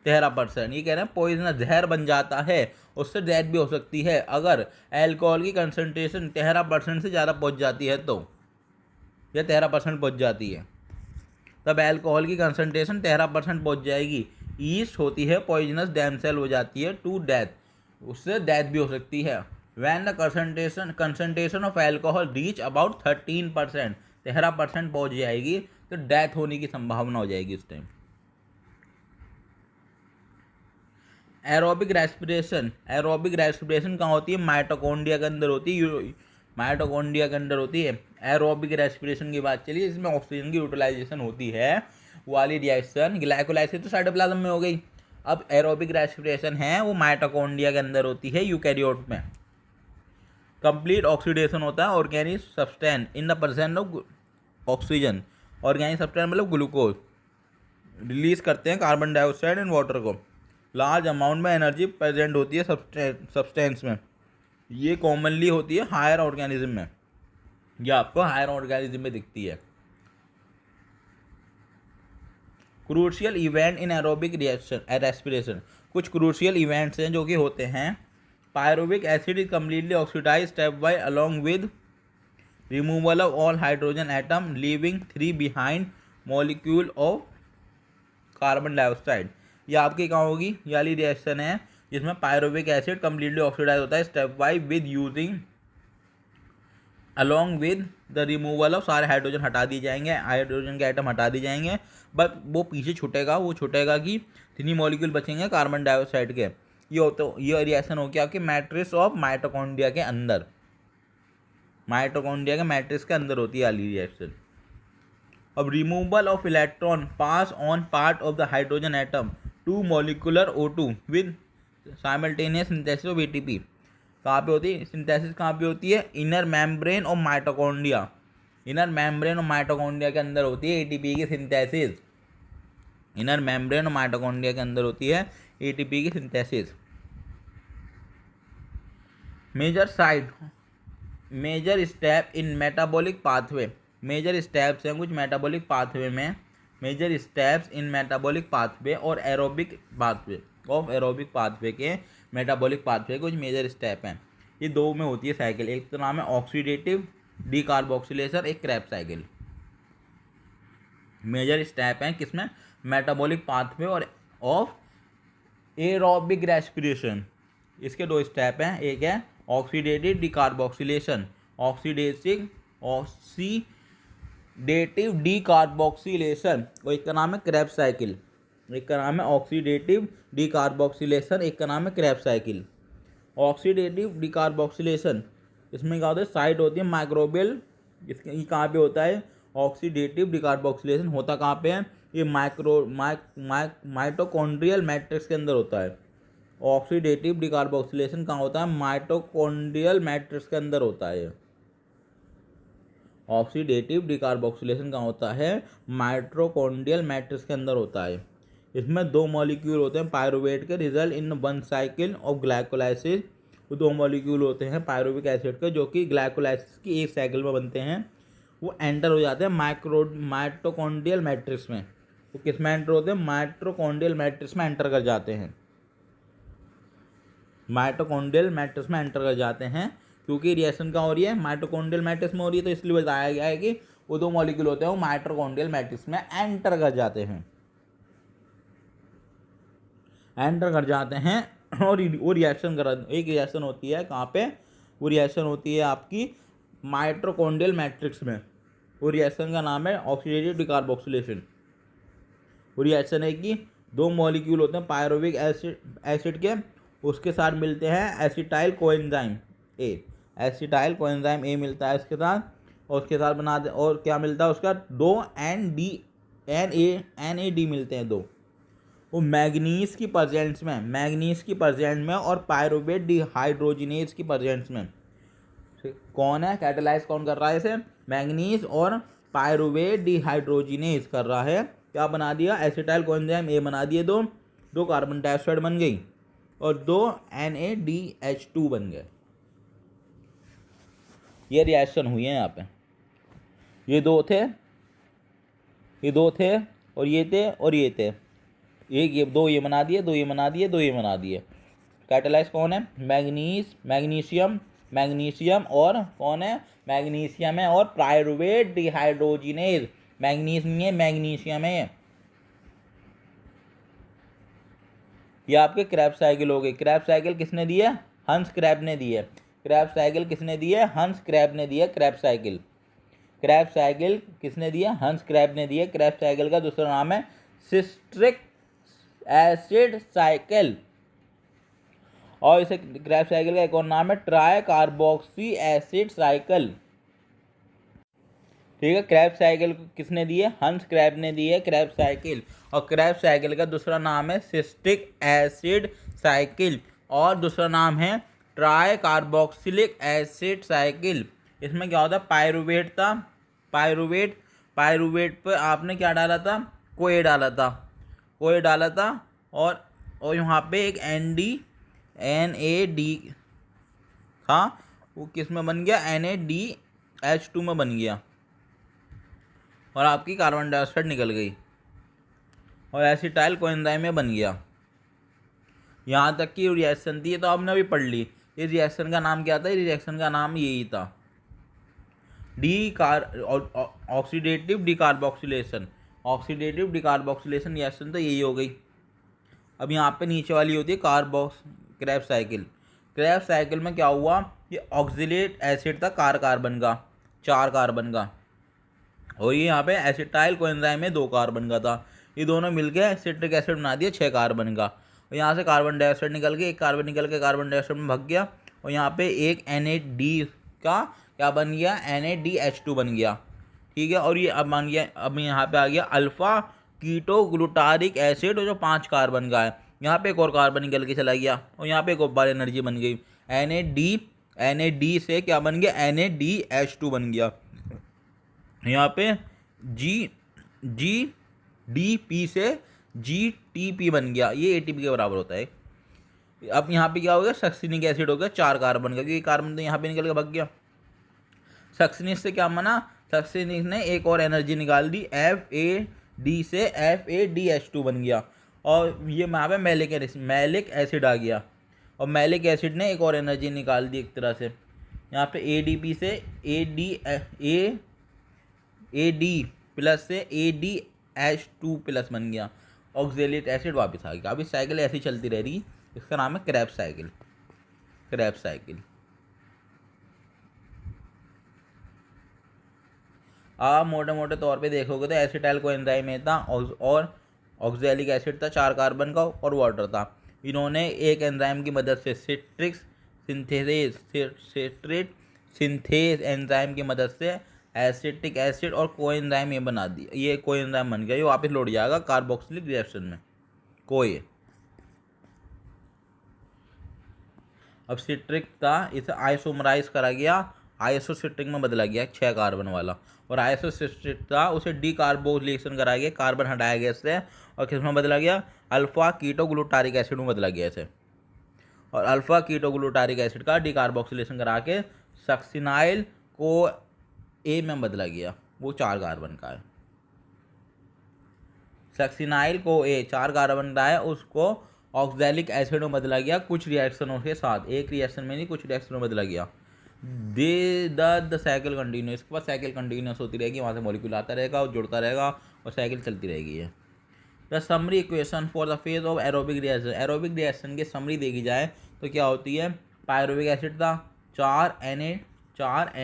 13%। ये कह रहे हैं पॉइजनस जहर बन जाता है, उससे डेथ भी हो सकती है अगर अल्कोहल की कंसंट्रेशन 13% से ज़्यादा पहुंच जाती है तो, या 13% पहुंच जाती है, तब अल्कोहल की कंसंट्रेशन 13% पहुंच जाएगी। ईस्ट होती है पॉइजनस डैमसेल हो जाती है टू डेथ, उससे डेथ भी हो सकती है। When the concentration of alcohol reach about 13%, 13% पहुंच जाएगी तो डेथ होने की संभावना हो जाएगी उस टाइम। एरोबिक रेस्पिरेशन कहाँ होती है? माइटोकॉन्ड्रिया के अंदर होती है। एरोबिक रेस्पिरेशन की बात चलिए, इसमें ऑक्सीजन की यूटिलाइजेशन होती है, वाली रिएक्शन। ग्लाइकोलाइसिस तो साइटोप्लाज्म में हो गई। अब एरोबिक रेस्पिरेशन है वो माइटोकॉन्ड्रिया के अंदर होती है, यूकैरियोट में। कंप्लीट ऑक्सीडेशन होता है organic substance in the presence of oxygen. Organic substance मतलब ग्लूकोज रिलीज करते हैं कार्बन डाइऑक्साइड एंड वाटर को। लार्ज अमाउंट में एनर्जी प्रेजेंट होती है सब्सटेंस में। ये कॉमनली होती है हायर ऑर्गेनिज्म में, ये आपको हायर ऑर्गेनिज्म में दिखती है। Crucial event in aerobic respiration, कुछ क्रूशियल इवेंट्स हैं जो कि होते हैं। Pyruvic acid is completely oxidise step by along with removal of all hydrogen atom leaving 3 behind molecule of carbon dioxide. ये आपकी कहाँ होगी? ये वाली रिएक्शन है जिसमें पायरुविक एसिड कम्प्लीटली ऑक्सीडाइज होता है step wise with using along with the removal of, सारे हाइड्रोजन हटा दिए जाएंगे, हाइड्रोजन के आइटम हटा दिए जाएंगे, बट वो पीछे छूटेगा, वो छूटेगा कि 3 मॉलिक्यूल बचेंगे कार्बन डाइऑक्साइड के। ये रिएक्शन हो गया आपके मैट्रिक्स ऑफ माइटोकॉन्ड्रिया के अंदर, माइटोकॉन्ड्रिया के मैट्रिक्स के अंदर होती है वाली रिएक्शन। अब removal of electron pass on part of the hydrogen atom to molecular O2 with simultaneous synthesis of ATP। कहाँ पे होती है सिंथेसिस, कहाँ पे होती है? Inner membrane of mitochondria, inner membrane of mitochondria के अंदर होती है ATP की synthesis, inner membrane of mitochondria के अंदर होती है ATP की synthesis. Major side, major step in metabolic pathway, major steps हैं कुछ मेटाबॉलिक पाथवे में, major steps in metabolic pathway और aerobic pathway of aerobic pathway के मेटाबॉलिक पाथवे कुछ मेजर स्टेप हैं। ये दो में होती है साइकिल, एक तो नाम है ऑक्सीडेटिव डीकार्बोक्सिलेशन, एक क्रैब साइकिल। मेजर स्टेप हैं किसमें? मेटाबॉलिक पाथवे और ऑफ एरोबिक रेस्पिरेशन। इसके दो स्टेप हैं, एक है ऑक्सीडेटिव डीकार्बोक्सिलेशन, ऑक्सीडेटिव डीकार्बोक्सिलेशन, और एक का नाम है क्रैब साइकिल, एक का नाम है ऑक्सीडेटिव डीकार्बोक्सिलेशन, एक का नाम है क्रैब साइकिल। ऑक्सीडेटिव डीकार्बोक्सिलेशन इसमें क्या होता है? साइट होती है माइक्रोबियल, इसके ये कहाँ पे होता है? ऑक्सीडेटिव डीकार्बोक्सिलेशन होता कहाँ पे है? ये माइटोकॉन्ड्रियल मैट्रिक्स के अंदर होता है। ऑक्सीडेटिव डीकार्बोक्सिलेशन कहाँ होता है? माइटोकॉन्ड्रियल मैट्रिक्स के अंदर होता है। ऑक्सीडेटिव डीकार्बोक्सिलेशन कहाँ होता है? माइटोकॉन्ड्रियल मैट्रिक्स के अंदर होता है। इसमें दो मॉलिक्यूल होते हैं पायरुवेट के, result in one cycle of glycolysis. वो दो मॉलिक्यूल होते हैं पायरुविक एसिड के जो कि ग्लाइकोलाइसिस की एक साइकिल में बनते हैं, वो एंटर हो जाते हैं माइटोकॉन्ड्रियल मैट्रिक्स में। वो किस में एंटर होते हैं? माइटोकॉन्ड्रियल मैट्रिक्स में एंटर कर जाते हैं, माइटोकॉन्ड्रियल मैट्रिक्स में एंटर कर जाते हैं। क्योंकि रिएक्शन कहाँ हो रही है? माइटोकॉन्ड्रियल मैट्रिक्स में हो रही है, तो इसलिए बताया गया है कि वो दो मॉलिक्यूल होते हैं वो माइटोकॉन्ड्रियल मैट्रिक्स में एंटर कर जाते हैं, एंटर कर जाते हैं। और वो रिएक्शन कर, एक रिएक्शन होती है कहाँ पे? वो रिएक्शन होती है आपकी माइटोकॉन्ड्रियल मैट्रिक्स में। वो रिएक्शन का नाम है ऑक्सीडेटिव डीकार्बोक्सिलेशन। वो रिएक्शन है कि दो मॉलिक्यूल होते हैं पायरुविक एसिड के, उसके साथ मिलते हैं acetyl coenzyme A, acetyl coenzyme A मिलता है उसके साथ, और उसके साथ बना दे, और क्या मिलता है उसका? दो NAD मिलते हैं दो। वो मैग्नीज की प्रेजेंस में, मैग्नीज की प्रेजेंस में और पायरुवेट डिहाइड्रोजिनेज की प्रेजेंस में कौन है कैटेलाइज कौन कर रहा है इसे? मैग्नीज और पायरुवेट डिहाइड्रोजिनेज कर रहा है। क्या बना दिया? एसिटाइल कोएंजाइम ए बना दिए, दो कार्बन डाइऑक्साइड बन गई और दो NADH2 बन गए। ये रिएक्शन हुई है यहाँ पे, ये दो थे और ये थे और ये थे, एक ये दो ये बना दिए, दो ये बना दिए, दो ये बना दिए। कैटेलाइज कौन है? मैग्नीशियम और कौन है? मैग्नीशियम है और पायरुवेट डिहाइड्रोजिनेज, मैग्नीज नहीं है मैग्नीशियम है। ये आपके क्रैब साइकिल हो गई। क्रैब साइकिल किसने दी है? हंस क्रैब ने दी है। क्रैब साइकिल किसने दी है? हंस क्रैब ने दी है। क्रैब साइकिल, क्रैब साइकिल किसने दी है? हंस क्रैब ने दी है। क्रैब साइकिल का दूसरा नाम है सिस्ट्रिक एसिड साइकिल, और इसे क्रैब साइकिल का एक और नाम है ट्राई कार्बोक्सी एसिड साइकिल। ठीक है, क्रैब साइकिल किसने दी है? हंस क्रैब ने दी है क्रैब साइकिल, और क्रैब साइकिल का दूसरा नाम है सिस्टिक एसिड साइकिल, और दूसरा नाम है ट्राई कार्बोक्सिलिक एसिड साइकिल। इसमें क्या होता है? पायरुवेट था, पायरुवेट पर आपने क्या डाला था? कोए डाला था, और यहाँ पे एक NAD था, वो किस में बन गया? NADH2 में बन गया, और आपकी कार्बन डाइऑक्साइड निकल गई और एसिटाइल कोएंजाइम में बन गया। यहाँ तक की रिएक्शन थी, ये तो आपने अभी पढ़ ली। इस रिएक्शन का नाम क्या था? इस रिएक्शन का नाम यही था, oxidative decarboxylation. Oxidative decarboxylation reaction तो यही हो गई। अब यहाँ पे नीचे वाली होती है कार्बोक्स क्रैब साइकिल। क्रैब साइकिल में क्या हुआ, ये ऑक्सिलेट एसिड था कार्बन का 4 कार्बन का, और ये यहाँ पे एसिटाइल कोएंजाइम में 2 कार्बन का था। ये दोनों मिलके सिट्रिक एसिड बना दिया 6 कार्बन का। और यहाँ से कार्बन डाइऑक्साइड निकल के, एक कार्बन निकल के कार्बन डाइऑक्साइड में भाग गया, और यहाँ पे एक NAD का क्या बन गया, NADH2 बन गया। ठीक है, और ये अब बन गया, अब यहाँ पे आ गया अल्फा कीटो ग्लूटारिक एसिड, जो 5 कार्बन का है। यहाँ पे एक और कार्बन निकल के चला गया, और यहाँ पे एक और बार एनर्जी बन गई। NAD से क्या बन गया, NADH2 बन गया। यहाँ पे GDP से GTP बन गया, ये ATP के बराबर होता है। अब यहाँ पे क्या हो गया, सक्सिनिक एसिड हो गया 4 कार्बन का, क्योंकि कार्बन तो यहाँ पे निकल के भाग गया। सक्सिनिक से क्या बना, सक्सिनिक ने एक और एनर्जी निकाल दी, FAD से FADH2 बन गया, और ये यहाँ पे मैलिक एसिड आ गया, और मैलिक एसिड ने एक और एनर्जी निकाल दी एक तरह से। यहाँ पे ADP से AD प्लस से ADH2 प्लस बन गया, ऑक्जेलेट एसिड वापस आ गया। अब इस साइकिल ऐसी चलती रह रही, इसका नाम है क्रैब साइकिल। क्रैब साइकिल आप मोटे मोटे तौर पे देखोगे तो एसिटाइल कोएंजाइम में था, और ऑक्जेलिक एसिड था 4 कार्बन का, और वाटर था। इन्होंने एक एंजाइम की मदद से सिट्रेट सिंथेज एंजाइम की मदद से एसिटिक एसिड और कोएंजाइम ये बना दिया। ये कोएंजाइम बन गया, ये वापस लौट जाएगा कार्बोक्सिलिक रिएक्शन में अब सिट्रिक था, इसे आइसोमराइज करा गया, आइसोसिट्रिक में बदला गया 6 कार्बन वाला, और आइसोसिट्रिक था उसे डीकार्बोक्सिलेशन कराया गया, कार्बन हटाया गया इससे, और किस में बदला गया, अल्फा कीटोग्लूटारिक एसिड में बदला गया इसे। और अल्फा कीटोग्लूटारिक एसिड का डीकार्बोक्सिलेशन करा के सक्सिनाइल को A में बदला गया, वो 4 कार्बन का है। सक्सिनाइल को A 4 कार्बन का है, उसको ऑक्सैलिक एसिड में बदला गया कुछ रिएक्शनों के साथ, एक रिएक्शन में नहीं कुछ रिएक्शनों में बदला गया। द साइकिल कंटिन्यू, इसके बाद साइकिल कंटिन्यूस होती रहेगी, वहाँ से मॉलिक्यूल आता रहेगा और जुड़ता रहेगा और साइकिल चलती रहेगी। The summary equation for the phase of aerobic reaction, aerobic reaction की समरी देखी जाए तो क्या होती है, पायरुविक एसिड था 4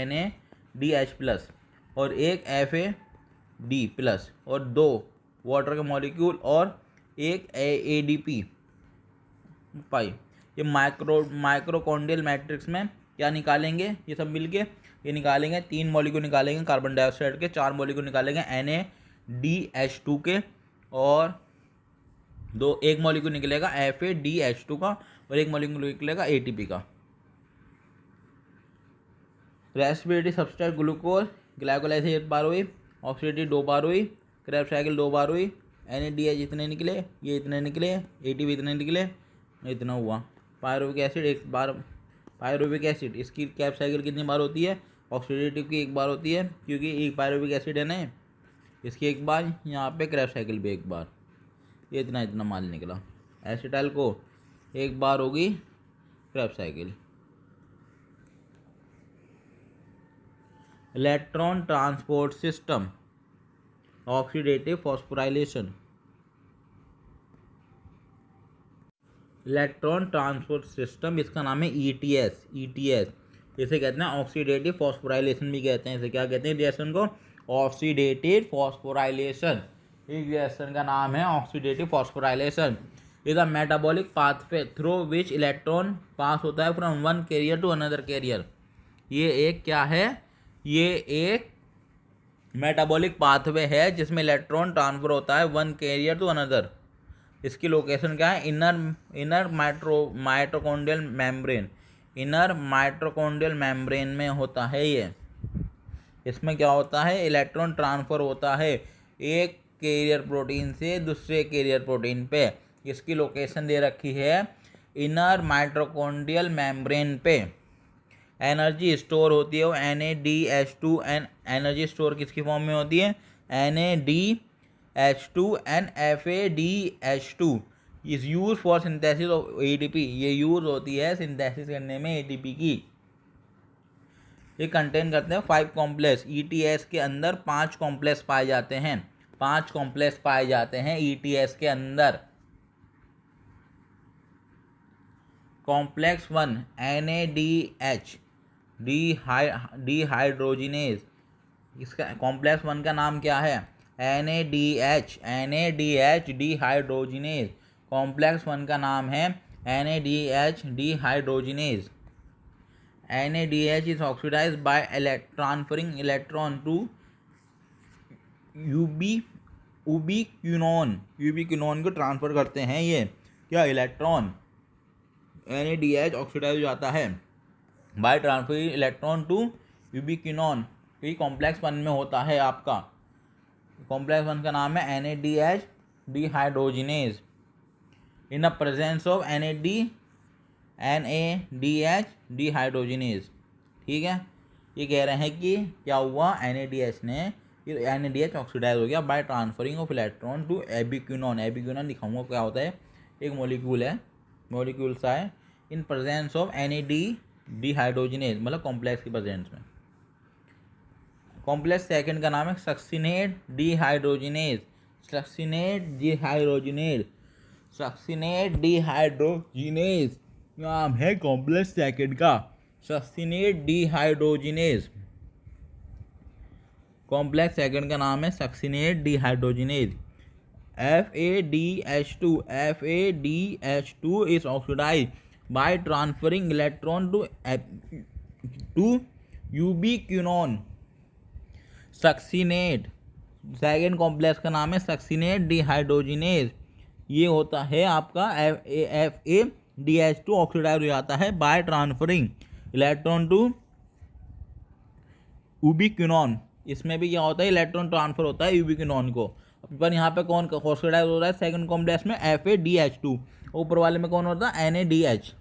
NADH प्लस और एक FAD प्लस और 2 वाटर के मॉलिक्यूल और एक ADP पाई। ये माइक्रोकॉन्ड्रियल मैट्रिक्स में क्या निकालेंगे, ये सब मिलके ये निकालेंगे, 3 मॉलिक्यूल निकालेंगे कार्बन डाइऑक्साइड के, 4 मॉलिक्यूल निकालेंगे NADH2 के, और एक मॉलिक्यूल निकलेगा FADH2 का, और एक मॉलिक्यूल निकलेगा ATP का। रेस्पिरेटरी सब्सट्रेट ग्लूकोज ग्लाइकोलाइसिस 1 बार हुई, ऑक्सीडेटिव 2 बार हुई, क्रैब साइकिल 2 बार हुई, NADH इतने निकले, ये इतने निकले, ATP इतने निकले, इतना हुआ। पायरुविक एसिड 1 बार, पायरुविक एसिड इसकी क्रैब साइकिल कितनी बार होती है, ऑक्सीडेटिव की 1 बार होती है, क्योंकि एक पायरुविक एसिड है ना, इसकी 1 बार, यहाँ पे क्रैब साइकिल भी 1 बार, ये इतना माल निकला। एसिटाइल को 1 बार होगी Krebs cycle. Electron transport system oxidative phosphorylation, electron transport system इसका नाम है ETS। इसे कहते हैं ऑक्सीडेटिव फॉस्फोराइलेशन भी कहते हैं। इसे क्या कहते हैं रिएक्शन को, ऑक्सीडेटिव फॉस्फोराइलेशन। इस रिएक्शन का नाम है oxidative phosphorylation. Is a metabolic pathway through which electron pass होता है from one carrier to another carrier. ये एक क्या है, ये एक मेटाबॉलिक पाथवे है जिसमें इलेक्ट्रॉन ट्रांसफर होता है वन कैरियर टू अनदर। इसकी लोकेशन क्या है, inner mitochondrial membrane, inner mitochondrial membrane में होता है ये। इसमें क्या होता है, इलेक्ट्रॉन ट्रांसफर होता है एक कैरियर प्रोटीन से दूसरे कैरियर प्रोटीन पे। इसकी लोकेशन दे रखी है इनर माइटोकॉन्ड्रियल मेम्ब्रेन पे। एनर्जी स्टोर होती है वो NADH2 एंड एनर्जी स्टोर किसकी फॉर्म में होती है, NADH2 and FADH2 is use for synthesis of ATP। ये यूज होती है सिंथेसिस करने में ATP की। ये कंटेन करते हैं 5 कॉम्प्लेक्स। ETS के अंदर 5 कॉम्प्लेक्स पाए जाते हैं, 5 कॉम्प्लेक्स पाए जाते हैं ETS के अंदर। कॉम्प्लेक्स 1 NADH डिहाइड्रोजिनेज, इसका कॉम्प्लेक्स 1 का नाम क्या है? NADH dehydrogenase. कॉम्प्लेक्स 1 का नाम है NADH dehydrogenase. NADH is oxidized by transferring electron to ubiquinone को ट्रांसफर करते हैं ये क्या इलेक्ट्रॉन। NADH ऑक्सीडाइज हो जाता है by transferring electron to ubiquinone. ये कॉम्प्लेक्स 1 में होता है आपका। कॉम्प्लेक्स 1 का नाम है NADH dehydrogenase. In the presence of NADH dehydrogenase. ठीक है, ये कह रहे हैं कि क्या हुआ, NADH ऑक्सीडाइज हो गया by transferring of electron to ubiquinone. Ubiquinone दिखाऊंगा क्या होता है, एक मॉलिक्यूल है, मॉलिक्यूल सा है। In presence of NAD dehydrogenase, मतलब कॉम्प्लेक्स की प्रेजेंस में। कॉम्प्लेक्स सेकंड का नाम है सक्सिनेट डिहाइड्रोजिनेज। सक्सिनेट डिहाइड्रोजिनेज नाम है कॉम्प्लेक्स सेकंड का, सक्सिनेट डिहाइड्रोजिनेज। कॉम्प्लेक्स सेकंड का नाम है succinate dehydrogenase. FADH2 is oxidized by transferring electron to ubiquinone। Succinate second complex का नाम है सक्सिनेट डिहाइड्रोजिनेज। ये होता है आपका FADH2 ऑक्सीडाइज हो जाता है by transferring electron to ubiquinone. इसमें भी क्या होता है, इलेक्ट्रॉन ट्रांसफर होता है यूबिक्विनोन को। पर यहाँ पे कौन ऑक्सीडाइज हो रहा है सेकंड कॉम्प्लेक्स में? FADH2। ऊपर वाले में कौन होता है? NADH।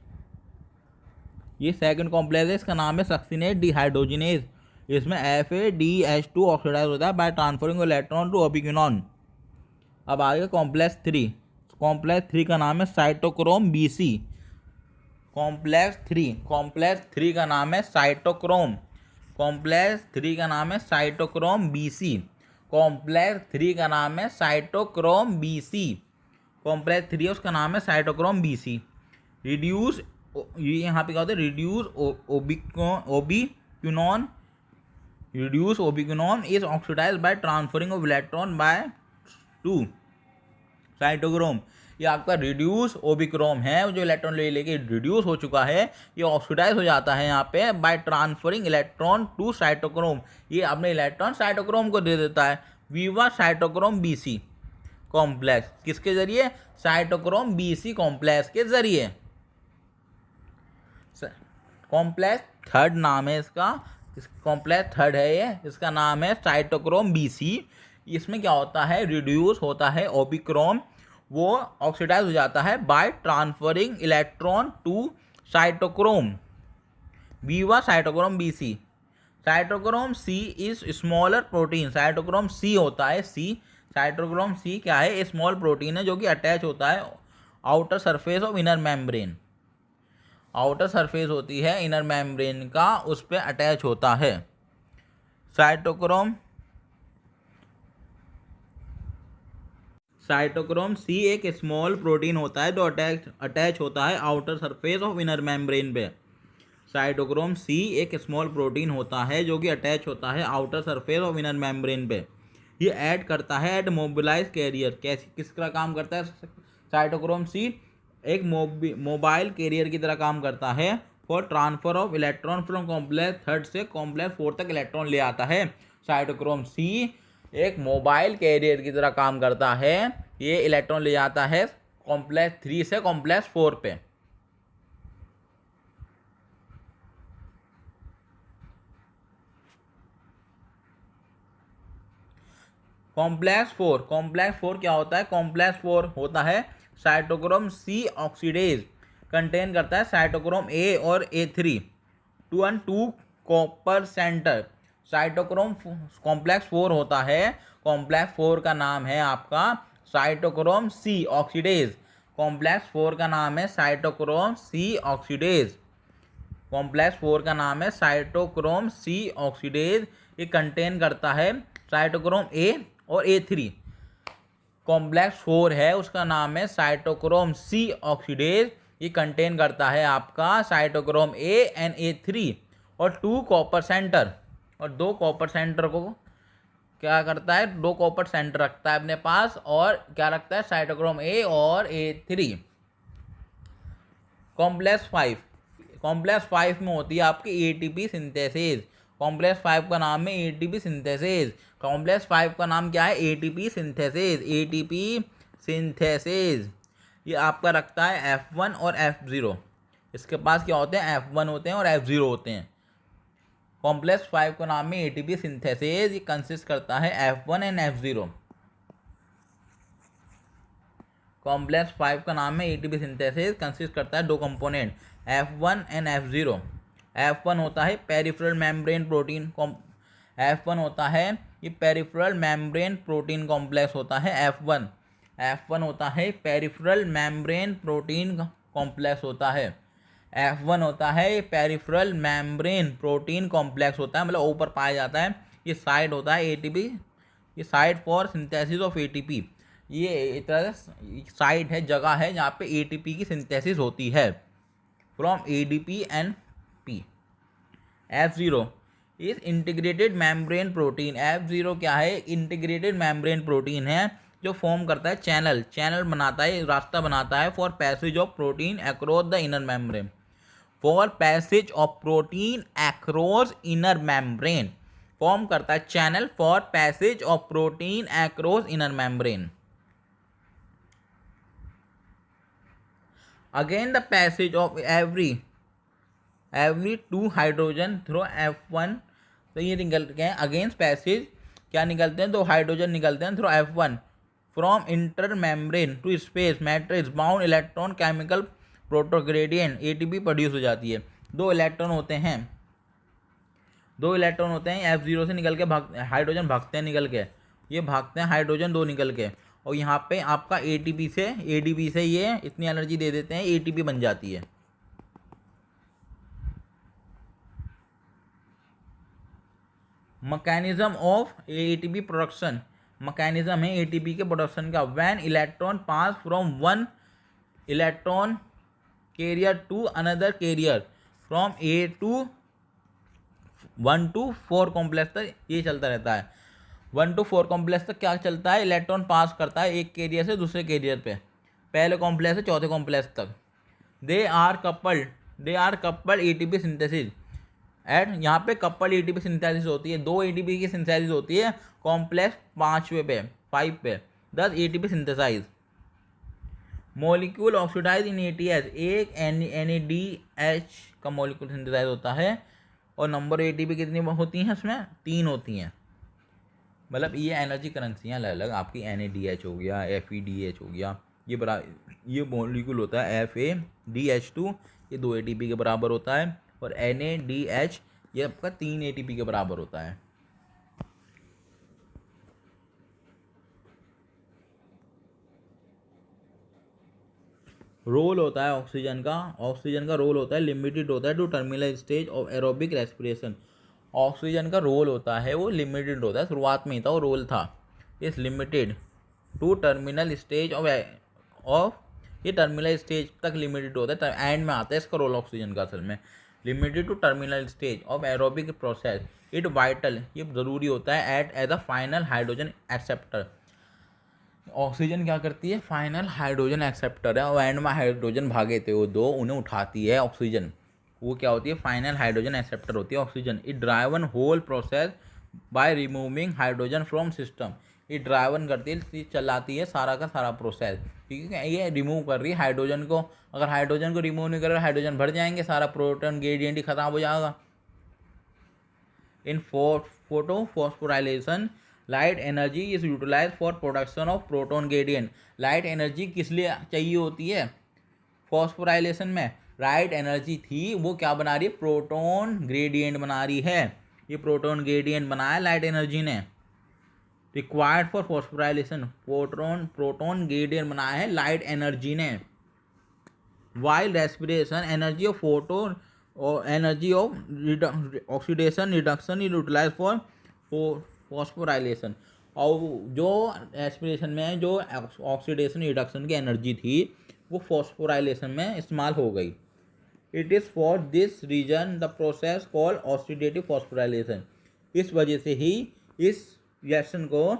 ये सेकंड कॉम्प्लेक्स है, इसका नाम है सक्सिनेट डिहाइड्रोजिनेज। इसमें FADH2 ऑक्सीडाइज होता है by transferring electron to ubiquinone. अब आगे कॉम्प्लेक्स 3। कॉम्प्लेक्स 3 का नाम है साइटोक्रोम BC। कॉम्प्लेक्स 3 का नाम है साइटोक्रोम। कॉम्प्लेक्स 3 का नाम है साइटोक्रोम BC। कॉम्प्लेक्स 3 का नाम है साइटोक्रोम BC। कॉम्प्लेक्स 3 है, उसका नाम है साइटोक्रोम BC। रिड्यूस, ये यहाँ पे क्या होता है, reduce ubiquinone is oxidise by transferring of electron by to cytochrome. ये आपका रिड्यूस ओबिक्रोम है, जो इलेक्ट्रॉन ले लेके रिड्यूस हो चुका है, ये ऑक्सीडाइज हो जाता है यहाँ पे by transferring electron to cytochrome. ये अपने इलेक्ट्रॉन साइटोक्रोम को दे देता है। वीवा साइटोक्रोम BC कॉम्प्लेक्स किसके जरिए? साइटोक्रोम BC कॉम्प्लेक्स के जरिए। कॉम्प्लेक्स थर्ड नाम है इसका, कॉम्प्लेक्स थर्ड है ये, इसका नाम है साइटोक्रोम BC। इसमें क्या होता है, रिड्यूस होता है ओबिक्रोम, वो ऑक्सीडाइज हो जाता है by transferring electron to cytochrome. Via cytochrome BC। Cytochrome C is smaller protein. Cytochrome C होता है C। साइटोक्रोम C क्या है? स्मॉल प्रोटीन है जो कि अटैच होता है outer surface of inner membrane. Outer surface होती है इनर मेम्ब्रेन का, उस पर अटैच होता है। साइटोक्रोम C एक स्मॉल प्रोटीन होता है जो अटैच होता है outer surface of inner membrane पे। साइटोक्रोम C एक स्मॉल प्रोटीन होता है जो कि अटैच होता है outer surface of inner membrane पे। ये ऐड करता है एट मोबिलाइज कैरियर। किसका काम करता है साइटोक्रोम C? एक मोबाइल कैरियर की तरह काम करता है for transfer of electron from complex third से कॉम्प्लेक्स 4 तक इलेक्ट्रॉन ले आता है। साइटोक्रोम C एक मोबाइल कैरियर की तरह काम करता है, ये इलेक्ट्रॉन ले जाता है कॉम्प्लेक्स 3 से कॉम्प्लेक्स 4 पे। कॉम्प्लेक्स 4 क्या होता है? कॉम्प्लेक्स 4 होता है साइटोक्रोम C ऑक्सीडेज, कंटेन करता है साइटोक्रोम A और A3 2 copper centre. Cytochrome complex 4 होता है, कॉम्प्लेक्स 4 का नाम है आपका साइटोक्रोम C ऑक्सीडेज। कॉम्प्लेक्स 4 का नाम है साइटोक्रोम C ऑक्सीडेज। कॉम्प्लेक्स 4 का नाम है साइटोक्रोम C ऑक्सीडेज। ये कंटेन करता है साइटोक्रोम A और A3। कॉम्प्लेक्स 4 है, उसका नाम है साइटोक्रोम C ऑक्सीडेज। ये कंटेन करता है आपका साइटोक्रोम A NA3 और 2 कॉपर सेंटर, और 2 कॉपर सेंटर को क्या करता है, 2 कॉपर सेंटर रखता है अपने पास, और क्या रखता है, साइटोक्रोम A और A3। कॉम्प्लेक्स 5 में होती है आपकी ATP सिंथेसिस। कॉम्प्लेक्स 5 का नाम है ATP सिंथेसिस। कॉम्प्लेक्स 5 का नाम क्या है, ATP सिंथेसिस। ATP सिंथेसिस ये आपका रखता है F1 और F0। इसके पास क्या होते हैं, F1 होते हैं और F0 होते हैं। कॉम्प्लेक्स 5 का नाम है ATP सिंथेसिस। ये कंसिस्ट करता है F1 एंड F0। कॉम्प्लेक्स 5 का नाम है ATP सिंथेसिस, कंसिस्ट करता है 2 component F1 and F0। F1 होता है पेरिफेरल मेम्ब्रेन प्रोटीन, F1 होता है ये पेरिफेरल मेम्ब्रेन प्रोटीन कॉम्प्लेक्स होता है F1 होता है पेरिफेरल मेम्ब्रेन प्रोटीन कॉम्प्लेक्स होता है। F1 होता है पेरिफेरल मेम्ब्रेन प्रोटीन कॉम्प्लेक्स होता है, मतलब ऊपर पाया जाता है। ये साइट होता है ATP, ये site for synthesis of ATP। ये एक तरह से साइट है, जगह है जहाँ पे ATP की सिंथेसिस होती है from ADP and P। F0 इस इंटीग्रेटेड मेम्ब्रेन प्रोटीन। F0 क्या है, इंटीग्रेटेड मेम्ब्रेन प्रोटीन है जो फॉर्म करता है चैनल बनाता है, रास्ता बनाता है for passage of protein across the inner membrane. For passage of protein across inner membrane, form करता है channel for passage of protein across inner membrane. Again the passage of every 2 hydrogen through F1, तो ये निकलते हैं against passage, क्या निकलते हैं, 2 hydrogen निकलते हैं through F1 from inter membrane to space matrix bound electron chemical proton gradient ATP produce हो जाती है। 2 इलेक्ट्रॉन होते हैं F0 से निकल के हाइड्रोजन भागते हैं, निकल के ये भागते हैं हाइड्रोजन 2 निकल के, और यहाँ पे आपका ADP से ये इतनी एनर्जी दे देते हैं, ATP बन जाती है। Mechanism of ATP production, mechanism है ATP के प्रोडक्शन का। When electron pass from 1 electron carrier to another carrier from A to 1 to 4 complex तक ये चलता रहता है। 1 to 4 कॉम्प्लेक्स तक क्या चलता है, इलेक्ट्रॉन पास करता है एक कैरियर से दूसरे कैरियर पे, पहले कॉम्प्लेक्स से चौथे कॉम्प्लेक्स तक। They are coupled ATP synthesis at, यहाँ पे कपल्ड ATP सिंथेसिस होती है, 2 ATP की सिंथेसिस होती है कॉम्प्लेक्स 5 पे, 10 ATP सिंथेसाइज। मॉलिक्यूल ऑक्सीडाइज इन ATH, एक NADH का मॉलिक्यूल सिंथेसाइज होता है, और नंबर ATP कितनी होती हैं उसमें, 3 होती हैं। मतलब ये एनर्जी करेंसियाँ अलग अलग, आपकी NADH हो गया, FeDH हो गया, ये मॉलिक्यूल होता है FADH2, ये 2 ATP के बराबर होता है, और NADH ये आपका 3 ATP के बराबर होता है। रोल होता है ऑक्सीजन का रोल होता है लिमिटेड होता है to terminal stage of aerobic respiration. Oxygen का रोल होता है वो लिमिटेड होता है, शुरुआत में ही था वो रोल था, इस limited to terminal stage of ये टर्मिनल स्टेज तक लिमिटेड होता है, एंड में आता है इसका रोल ऑक्सीजन का असल में। Limited to terminal stage of aerobic process, it vital, ये ज़रूरी होता है at as a final hydrogen acceptor. Oxygen क्या करती है, फाइनल हाइड्रोजन एक्सेप्टर है, और एंड में हाइड्रोजन भागे थे वो 2, उन्हें उठाती है ऑक्सीजन, वो क्या होती है, फाइनल हाइड्रोजन एक्सेप्टर होती है oxygen. It driven whole process by removing hydrogen from system, ये ड्राइवन करती है, चलाती है सारा का सारा प्रोसेस, ठीक है, ये रिमूव कर रही है हाइड्रोजन को। अगर हाइड्रोजन को रिमूव नहीं करेगा हाइड्रोजन भर जाएंगे, सारा प्रोटॉन ग्रेडियंट ही खत्म हो जाएगा। In photo phosphorylation light energy is utilise for production of proton gradient. Light energy किस लिए चाहिए होती है, फॉस्फोराइलेशन में लाइट एनर्जी थी, वो क्या बना रही है, प्रोटॉन ग्रेडियंट बना रही है, ये प्रोटॉन ग्रेडियंट बनाया लाइट एनर्जी ने। Required for phosphorylation, proton gradient बनाया है लाइट एनर्जी ने। While respiration energy of photon और energy of oxidation reduction utilise for phosphorylation. और जो रेस्पिरेशन में जो ऑक्सीडेशन रिडक्शन की एनर्जी थी वो फॉस्फोराइलेशन में इस्तेमाल हो गई। It is for this reason the process called oxidative phosphorylation. इस वजह से ही इस रिएक्शन को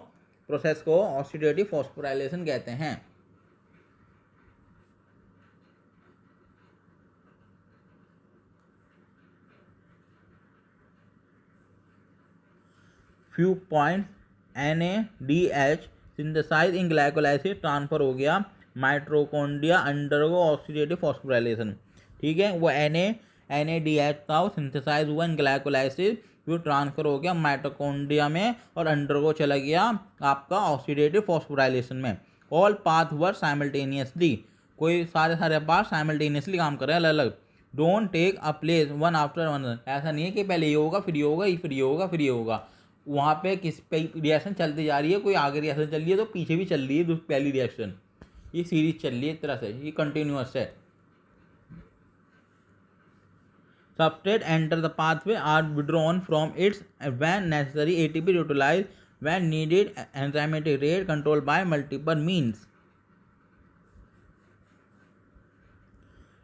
प्रोसेस को ऑक्सीडेटिव फॉस्फोराइलेशन कहते हैं। फ्यू पॉइंट NADH सिंथेसाइज इन ग्लाइकोलाइसिस ट्रांसफर हो गया माइटोकॉन्ड्रिया अंडरगो ऑक्सीडेटिव फॉस्फोराइलेशन। ठीक है, वो NADH था, वो सिंथेसाइज हुआ इन ग्लाइकोलाइसिस, फिर ट्रांसफर हो गया माइटोकॉन्ड्रिया में और अंडरगो चला गया आपका ऑक्सीडेटिव फॉस्फोराइलेशन में। ऑल पाथ वर्क साइमल्टेनियसली, कोई सारे पाथ साइमल्टेनियसली काम कर रहे हैं अलग अलग। Don't take a place one after one, ऐसा नहीं है कि पहले ये होगा फिर ये होगा फिर ये होगा फिर ये होगा। वहाँ पे किस पे रिएक्शन चलती जा रही है, कोई आगे रिएक्शन चल रही है तो पीछे भी चल रही है पहली रिएक्शन, ये सीरीज चल रही है एक तरह से, ये कंटिन्यूअस है। Substrate enter the pathway are withdrawn from its when necessary, ATP utilise when needed, enzymatic rate control by multiple means.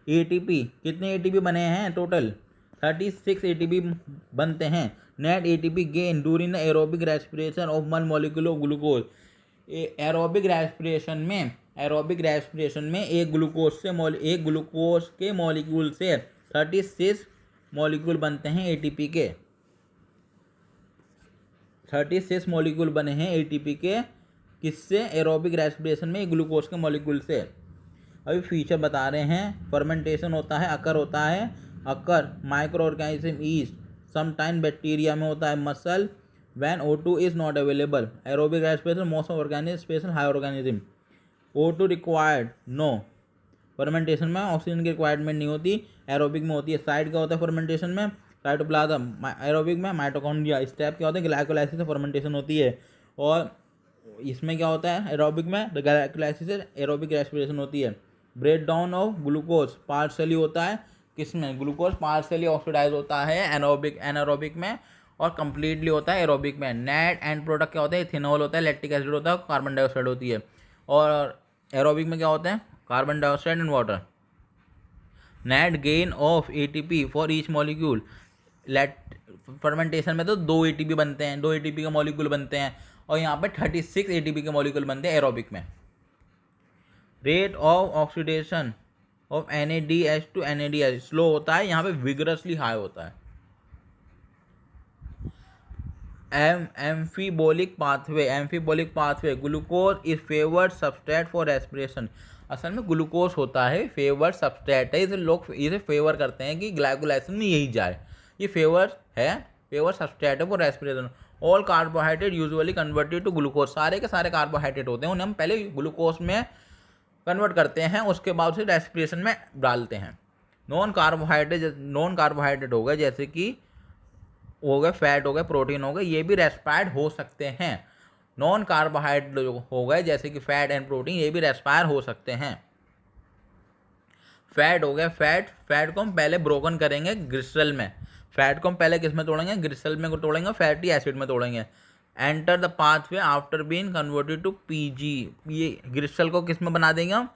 ATP कितने ATP बने हैं टोटल? 36 ATP बनते हैं। Net ATP gain during the aerobic respiration of one molecule of glucose. Aerobic respiration में एक glucose के molecule से 36 molecule बनते हैं ATP के। 36 मॉलिक्यूल बने हैं ATP के, किससे? एरोबिक रेस्पिरेशन में ग्लूकोज के मॉलिक्यूल से। अभी फीचर बता रहे हैं। फर्मेंटेशन होता है, occur micro organism yeast, sometime bacteria में होता है muscle, when O2 is not available. Aerobic respiration most organism special high organism. O2 required no, fermentation में ऑक्सीजन की रिक्वायरमेंट नहीं होती, एरोबिक में होती है। साइड क्या होता है फर्मेंटेशन में? साइटोप्लाज्म। एरोबिक में माइटोकॉन्ड्रिया। स्टेप क्या होता है? ग्लाइकोलाइसिस से फर्मेंटेशन होती है। और इसमें क्या होता है? एरोबिक में ग्लाइकोलाइसिस से एरोबिक रेस्पिरेशन होती है। Break down of glucose partially होता है, किसमें? ग्लूकोज पार्शली ऑक्सीडाइज होता है एनारोबिक में, और कंप्लीटली होता है एरोबिक में। नेट एंड प्रोडक्ट क्या होता है? इथेनॉल होता है, लैक्टिक एसिड होता है, कार्बन डाइऑक्साइड होती है। और एरोबिक में क्या होता है? Carbon dioxide and water. Net gain of ATP for each molecule. Fermentation में तो 2 ATP बनते हैं, 2 ATP के मॉलिक्यूल बनते हैं, और यहाँ पे 36 ATP के मॉलिक्यूल बनते हैं एरोबिक में। Rate of oxidation of NADH to NADH slow होता है, यहाँ पे विगरसली हाई होता है। Amphibolic pathway glucose is favoured substrate for respiration. असल में ग्लूकोज होता है फेवर्ड सबस्ट्रेट है, इसे लोग इसे फेवर करते हैं कि ग्लाइकोलाइसिस में यही जाए, ये फेवर सबस्ट्रेट है for respiration. All carbohydrate usually converted to glucose, सारे के सारे कार्बोहाइड्रेट होते हैं, उन्हें हम पहले ग्लूकोज में कन्वर्ट करते हैं, उसके बाद उसे रेस्पिरेशन में डालते हैं। नॉन कार्बोहाइड्रेट हो गए, जैसे कि हो गए फैट हो गए, प्रोटीन हो गए, ये भी रेस्पायर्ड हो सकते हैं। नॉन कार्बोहाइड्रेट हो गए जैसे कि फैट एंड प्रोटीन, ये भी रेस्पायर हो सकते हैं। फैट हो गए, फैट को हम पहले ब्रोकन करेंगे ग्लिसरॉल में। फैट को हम पहले किस में तोड़ेंगे? ग्लिसरॉल में तोड़ेंगे, फैटी एसिड में तोड़ेंगे। Enter the pathway after being converted to PG। ये ग्लिसरॉल को किस में बना देंगे हम?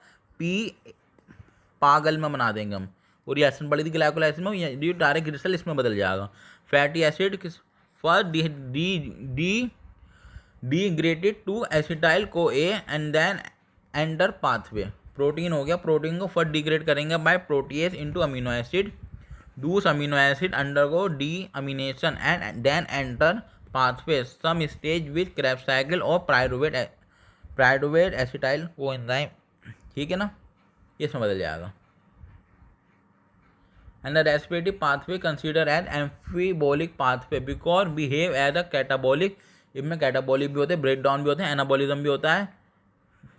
पागल में बना देंगे हम। और रिएक्शन बढ़ी थी ग्लाइकोलाइसिस में, ये डायरेक्ट ग्लिसरॉल इसमें बदल जाएगा। फैटी एसिड किस first degraded to acetyl CoA and then enter pathway. Protein हो गया, प्रोटीन को फर्स्ट डिग्रेड करेंगे by protease into amino acid. दूस amino acid undergo deamination and then enter pathway some stage with Krebs cycle और pyruvate acetyl coenzyme. ठीक है ना, इसमें बदल जाएगा। And the respiratory pathway considered as amphibolic pathway because behave as a catabolic। इसमें catabolic भी होते हैं, ब्रेक डाउन भी होते हैं, एनाबॉलिज्म भी होता है।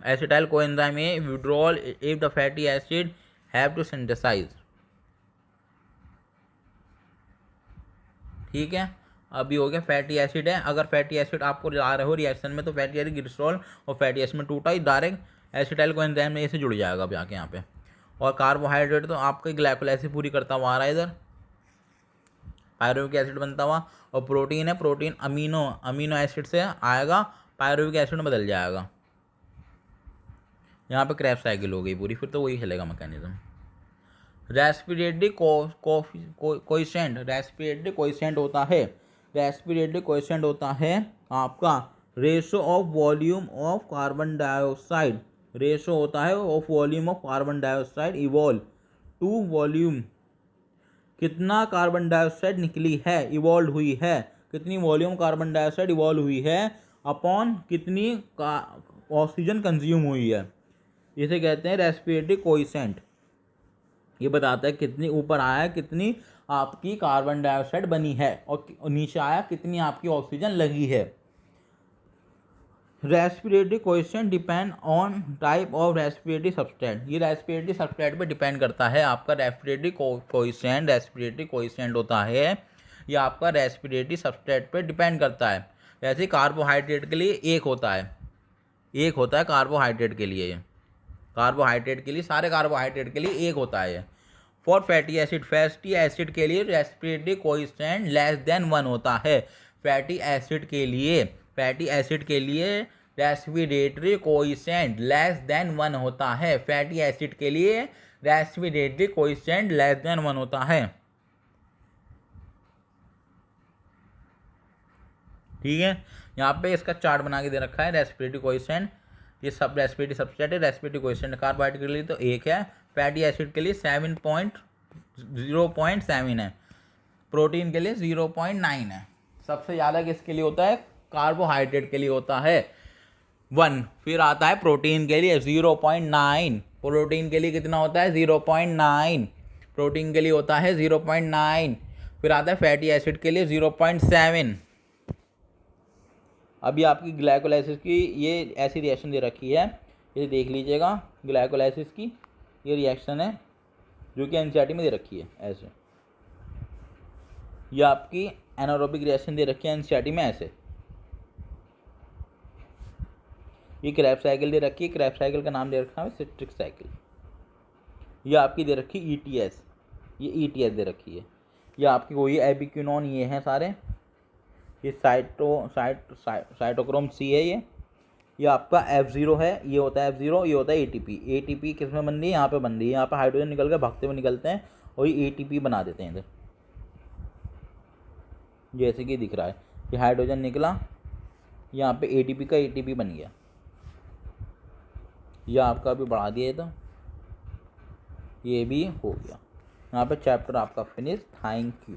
एसिटाइल कोएंजाइम में withdrawal if the fatty acid have to synthesise. ठीक है, अभी हो गया फैटी एसिड है। अगर फैटी एसिड आपको आ रहे हो रिएक्शन में तो फैटी एसिड ग्लिसरॉल और फैटी एसिड में टूटा ही डायरेक्ट एसिटाइल कोएंजाइम में ऐसे जुड़ जाएगा अब जाके यहाँ पे। और कार्बोहाइड्रेट तो आपका ग्लाइकोलाइसिस पूरी करता हुआ आ रहा है, इधर पायरुविक एसिड बनता हुआ। और प्रोटीन है, प्रोटीन अमीनो एसिड से आएगा, पायरुविक एसिड में बदल जाएगा। यहाँ पे क्रैब साइकिल हो गई पूरी, फिर तो वही चलेगा mechanism. Respiratory coefficient, respiratory coefficient होता है, रेस्पिरेटरी कोएफिशिएंट होता है आपका ratio of volume of carbon dioxide, ratio होता है of volume of carbon dioxide evolve to volume, कितना कार्बन डाइऑक्साइड निकली है, इवॉल्व हुई है, कितनी वॉल्यूम कार्बन डाइऑक्साइड इवॉल्व हुई है अपॉन कितनी ऑक्सीजन कंज्यूम हुई है, इसे कहते हैं रेस्पिरेटरी कोएफिशिएंट। ये बताता है कितनी ऊपर आया, कितनी आपकी कार्बन डाइऑक्साइड बनी है, और नीचे आया कितनी आपकी ऑक्सीजन लगी है। Respiratory coefficient depend on type of respiratory substrate, ये रेस्पिरेटरी सब्सटेंट पे डिपेंड करता है आपका रेस्पिरेटरी कोएफिशिएंट, रेस्पिरेटरी कोएफिशिएंट होता है ये आपका रेस्पिरेटरी सब्सटेंट पे डिपेंड करता है। जैसे कार्बोहाइड्रेट के लिए एक होता है कार्बोहाइड्रेट के लिए, कार्बोहाइड्रेट के लिए, सारे कार्बोहाइड्रेट के लिए एक होता है। फॉर फैटी एसिड के लिए रेस्पिरेटरी कोएफिशिएंट लेस देन 1 होता है, फैटी एसिड के लिए रेस्पिरेटरी कोएफिशिएंट लेस देन 1 होता है, फैटी एसिड के लिए रेस्पिरेटरी कोएफिशिएंट लेस देन 1 होता है। ठीक है, यहाँ पे इसका चार्ट बना के दे रखा है रेस्पिरेटरी कोएफिशिएंट, ये सब रेस्पिरेटरी सब्सटेंट है। रेस्पिरेटरी कोएफिशिएंट कार्बोहाइड्रेट के लिए तो 1 है, फैटी एसिड के लिए 0.7 है, प्रोटीन के लिए 0.9 है। सबसे ज़्यादा किसके लिए होता है, कार्बोहाइड्रेट के लिए होता है 1, फिर आता है प्रोटीन के लिए 0.9, प्रोटीन के लिए कितना होता है 0.9, प्रोटीन के लिए होता है 0.9, फिर आता है फैटी एसिड के लिए 0.7। अभी आपकी ग्लाइकोलाइसिस की ये ऐसी रिएक्शन दे रखी है, ये देख लीजिएगा, ग्लाइकोलाइसिस की ये रिएक्शन है जो कि एनसीईआरटी में दे रखी है ऐसे, ये आपकी एनारोबिक रिएक्शन दे रखी है एनसीईआरटी में ऐसे। ये क्रैब साइकिल दे रखी है, क्रैब साइकिल का नाम दे रखा है सिट्रिक साइकिल। ये आपकी दे रखी ईटीएस, ये ईटीएस दे रखी है। ये आपकी वही एबिक्विनोन ये हैं सारे, ये साइटोक्रोम सी है ये आपका F0 है, ये होता है F0, ये होता है एटीपी। एटीपी किस में बन रही है, यहाँ पे बन रही है, यहाँ पे हाइड्रोजन निकल के भागते हुए निकलते हैं और ये एटीपी बना देते हैं इधर, जैसे कि दिख रहा है, ये हाइड्रोजन निकला, यहाँ पे एटीपी का एटीपी बन गया, यह आपका अभी बढ़ा दिया तो ये भी हो गया। यहाँ पे चैप्टर आपका फिनिश। Thank you.